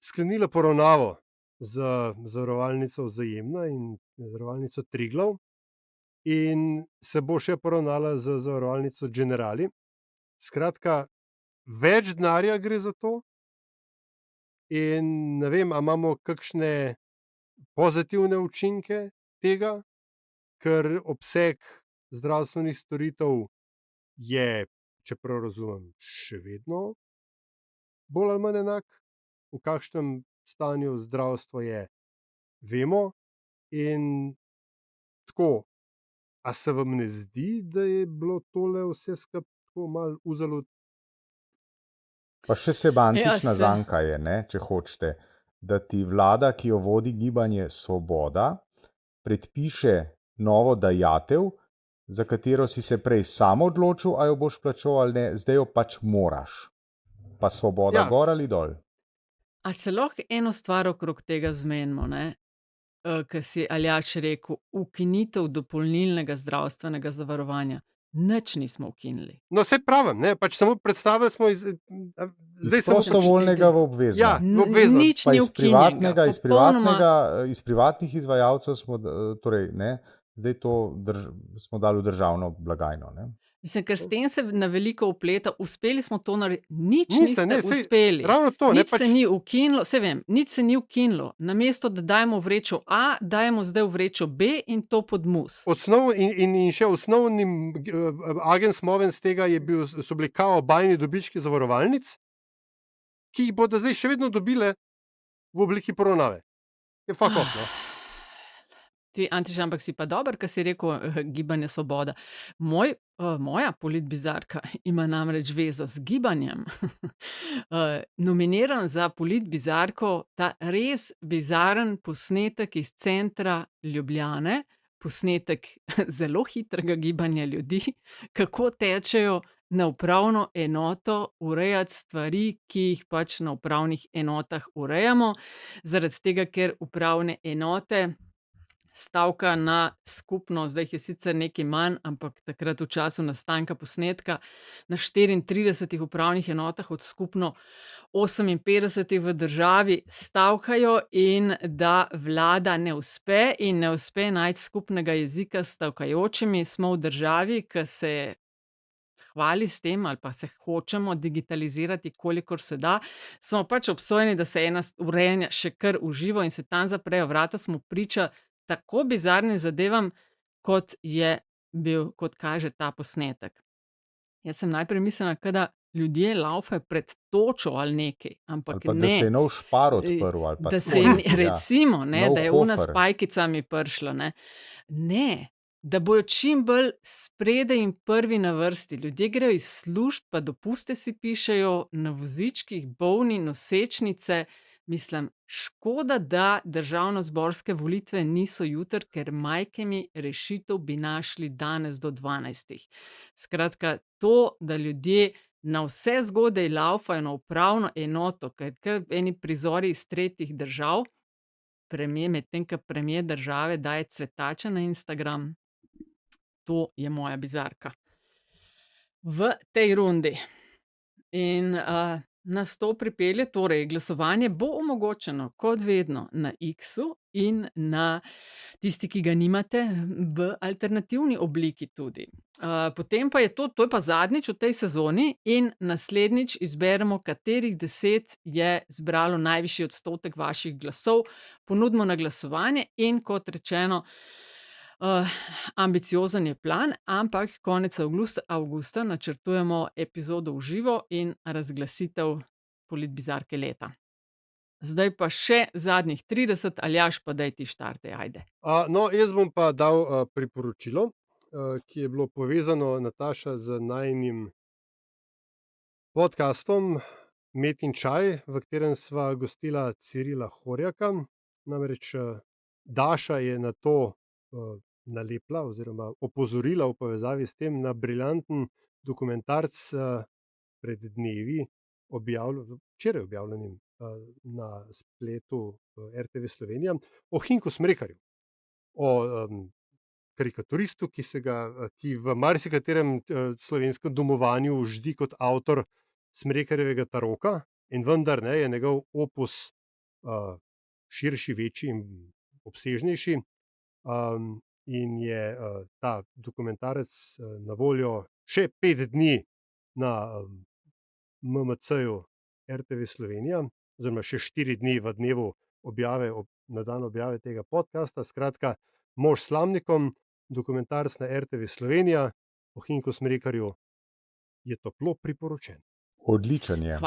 sklenila poravnavo z zavarovalnico Vzajemna in zavarovalnico Triglav in se bo še poravnala z zavarovalnico Generali. Skratka, več denarja gre za to in ne vem, a imamo kakšne pozitivne učinke tega, ker obseg zdravstvenih storitev je, čeprav razumem, še vedno bolj ali manj enak. V kakšnem stanju zdravstvo je, vemo. In tako, a se vam ne zdi, da je bilo tole vse skupaj tako malo uzalo? Pa še semantična zanka je, če hočete, da ti vlada, ki jo vodi Gibanje Svoboda, predpiše novo dajatev, za katero si se prej sam odločil, a jo boš plačal ali ne, zdaj jo pač moraš. Pa Svoboda gor ali dol. A se lahko eno stvar okrog tega zmenimo, ker si Aljaž rekel, ukinitev dopolnilnega zdravstvenega zavarovanja. Nič nismo ukinili. No, saj pravim, pač samo predstavili smo iz prostovoljnega v obvezno. Ja, v obvezno. Nič ni ukinjenega. Iz privatnih izvajalcev smo, torej, zdaj to smo dali v državno blagajno. Mislim, ker s tem se na veliko upleta, uspeli smo to narediti, niste uspeli. Ravno to, nič se ni ukinilo, nič se ni ukinilo. Namesto, da dajemo vrečo A, dajemo zdaj v vrečo B in to pod mus. In še osnovni agens movens tega so bili kao bajni dobički zavarovalnic, ki jih bodo zdaj še vedno dobile v obliki poravnave. Je fuck off, no? Ti, Antiš, ampak si pa dober, ker si rekel Gibanje Svoboda. Moja politbizarka ima namreč vezo z gibanjem. Nominiran za politbizarko ta res bizaren posnetek iz centra Ljubljane, posnetek zelo hitrega gibanja ljudi, kako tečejo na upravno enoto urejati stvari, ki jih pač na upravnih enotah urejamo, zaradi tega, ker upravne enote stavka na skupno, zdaj je sicer nekaj manj, ampak takrat v času nastanka posnetka na 34 upravnih enotah od skupno 58 v državi stavkajo in da vlada ne uspe najti skupnega jezika s stavkajočimi. Smo v državi, ki se hvali s tem ali pa se hočemo digitalizirati, kolikor se da, smo pač obsojeni, da se ena urejanja še kar uživo in se tam zaprejo vrata, smo priča tako bizarnim zadevam, kot je bil, kot kaže ta posnetek. Jaz sem najprej mislila, da ljudje laufajo pred točo ali nekaj, ampak Ali pa da ne. se je nov špar odprl, ali pa Da tako, se je, ja. recimo, ne, Nov da je ona s hofer. pajkicami prišla, ne. Ne, da bojo čim bolj spredaj in prvi na vrsti. Ljudje grejo iz služb, pa dopuste si pišejo na vozičkih, bolni, nosečnice. Mislim, škoda, da državnozborske volitve niso jutri, ker majke mi rešitev bi našli danes do 12. Skratka, to, da ljudje na vse zgodaj laufajo na upravno enoto, kar eni prizori iz tretjih držav, medtem ko premier države daje cvetače na Instagram, to je moja bizarka. V tej rundi. In nas to pripelje, torej glasovanje bo omogočeno, kot vedno, na X-u in na tisti, ki ga nimate, v alternativni obliki tudi. Potem pa je to je pa zadnjič v tej sezoni in naslednjič izberemo, katerih 10 je zbralo najvišji odstotek vaših glasov, ponudimo na glasovanje in kot rečeno, ambiciozen je plan, ampak konec avgusta načrtujemo epizodo v živo in razglasitev politbizarke leta. Zdaj pa še zadnjih 30, Aljaž, pa daj ti štarte, ajde. No, jaz bom pa dal priporočilo, ki je bilo povezano, Nataša, z najinim podcastom Met in čaj, v katerem sva gostila Cirila Horjaka. Namreč Daša je na to nalepla oziroma opozorila v povezavi s tem na briljanten dokumentarc pred dnevi, včeraj objavljenim na spletu RTV Slovenija, o Hinku Smrekarju, o karikaturistu, ki v marsikaterem slovenskem domovanju ždi kot avtor Smrekarjevega taroka, in vendar ne, je njegov opus širši, večji in obsežnejši. In je ta dokumentarec na voljo še 5 dni na MMC-ju RTV Slovenija, oziroma še 4 dni v dnevu objave, na dan objave tega podcasta. Skratka, Mož s slamnikom, dokumentarec na RTV Slovenija o Hinku Smrekarju je toplo priporočen. Odličen je.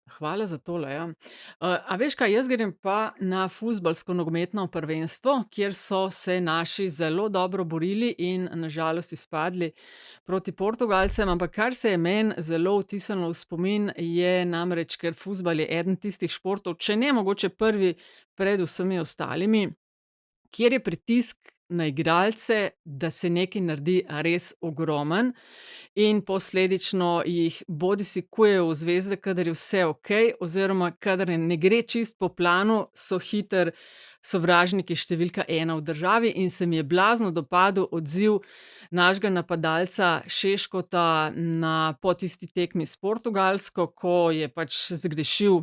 Hvala za tole, ja. A veš kaj, jaz grem pa na fuzbalsko nogometno prvenstvo, kjer so se naši zelo dobro borili in na žalost izpadli proti Portugalcem, ampak kar se je meni zelo vtisnilo v spomin, je namreč, ker fuzbal je eden tistih športov, če ne mogoče prvi pred vsemi ostalimi, kjer je pritisk na igralce, da se nekaj naredi res ogromen in posledično jih bodisi kujejo v zvezde, kadar je vse okej, oziroma kadar ne gre čist po planu, so hiter sovražniki številka 1 v državi in se mi je blazno dopadel odziv našega napadalca Šeškota po tisti tekmi s Portugalsko, ko je pač zgrešil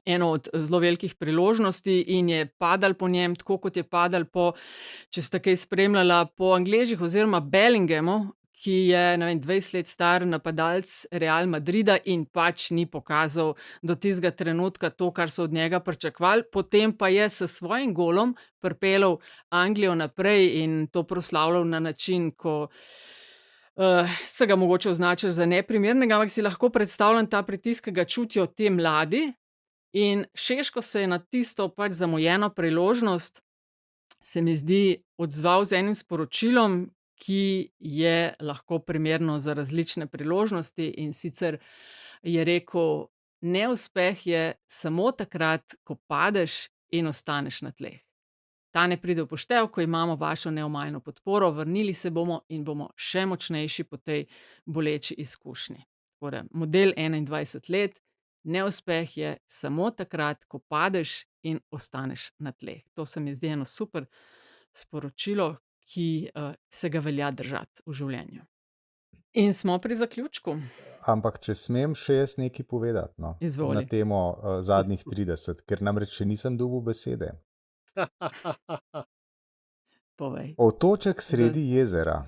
eno od zelo velikih priložnosti in je padal po njem, tako kot je padal če ste kaj spremljala, po Angležih oziroma Bellinghamu, ki je, ne vem, 20 let star napadalec Real Madrida in pač ni pokazal do tistega trenutka to, kar so od njega pričakovali. Potem pa je s svojim golom pripeljal Anglijo naprej in to proslavljal na način, ko se ga mogoče označili za neprimernega, ampak si lahko predstavljam ta pritisk, ki ga čutijo te mladi. In Šeško se je na tisto pač zamujeno priložnost, se mi zdi, odzval z enim sporočilom, ki je lahko primerno za različne priložnosti, in sicer je rekel: neuspeh je samo takrat, ko padeš in ostaneš na tleh. Ta ne pride v poštev, ko imamo vašo neomajno podporo, vrnili se bomo in bomo še močnejši po tej boleči izkušnji. Torej, model 21 let. Neuspeh je samo takrat, ko padeš in ostaneš na tleh. To se mi zdi eno super sporočilo, ki se ga velja držati v življenju. In smo pri zaključku. Ampak če smem še jaz nekaj povedati, no, Izvoli. na temo zadnjih 30, ker namreč še nisem dobil besede. Povej. Otoček sredi jezera,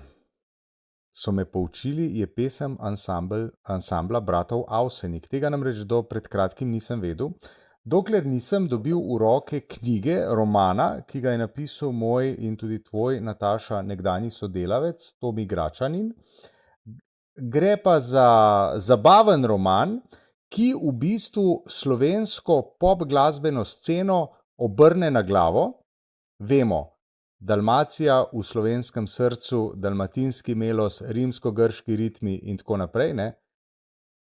so me poučili, je pesem ansambla bratov Avsenik. Tega namreč do pred kratkim nisem vedel, dokler nisem dobil v roke knjige, romana, ki ga je napisal moj in tudi tvoj, Nataša, nekdanji sodelavec Tomi Gračanin. gre pa za zabaven roman, ki v bistvu slovensko pop glasbeno sceno obrne na glavo. Vemo, Dalmacija v slovenskem srcu, dalmatinski melos, rimsko-grški ritmi in tako naprej, ne?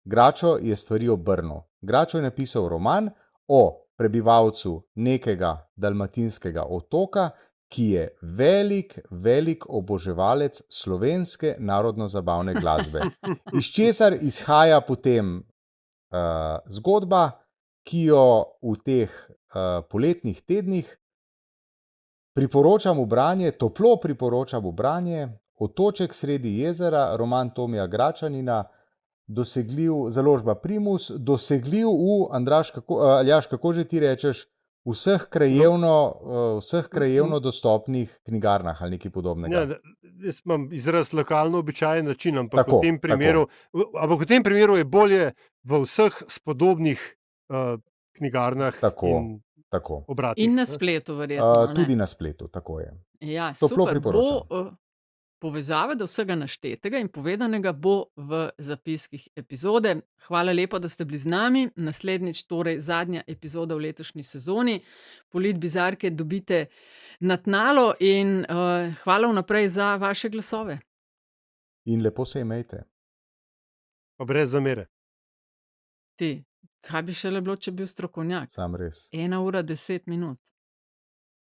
Gračo je stvari obrnil. Gračo je napisal roman o prebivalcu nekega dalmatinskega otoka, ki je velik oboževalec slovenske narodno-zabavne glasbe. Iz česar izhaja potem zgodba, ki jo v teh poletnih tednih priporočam v branje, toplo priporočam v branje, Otoček sredi jezera, roman Tomija Gračanina, dosegljiv, založba Primus, dosegljiv v, Aljaž, kako že ti rečeš, vseh krajevno dostopnih knjigarnah ali nekaj podobnega. Ja, jaz imam izraz lokalno običajen način, ampak v tem primeru je bolje v vseh spodobnih knjigarnah Tako. obratih. In na spletu, verjetno. Tudi na spletu, tako je. Ja, Toplo super. priporočam. Povezave do vsega naštetega in povedanega bo v zapiskih epizode. Hvala lepa, da ste bili z nami. Naslednjič torej zadnja epizoda v letošnji sezoni. Polit bizarke dobite na tnalo in hvala vnaprej za vaše glasove. In lepo se imejte. Pa brez zamere. Ti, kaj bi šele bilo, če bi bil strokovnjak? Sam res. 1 ura 10 minut.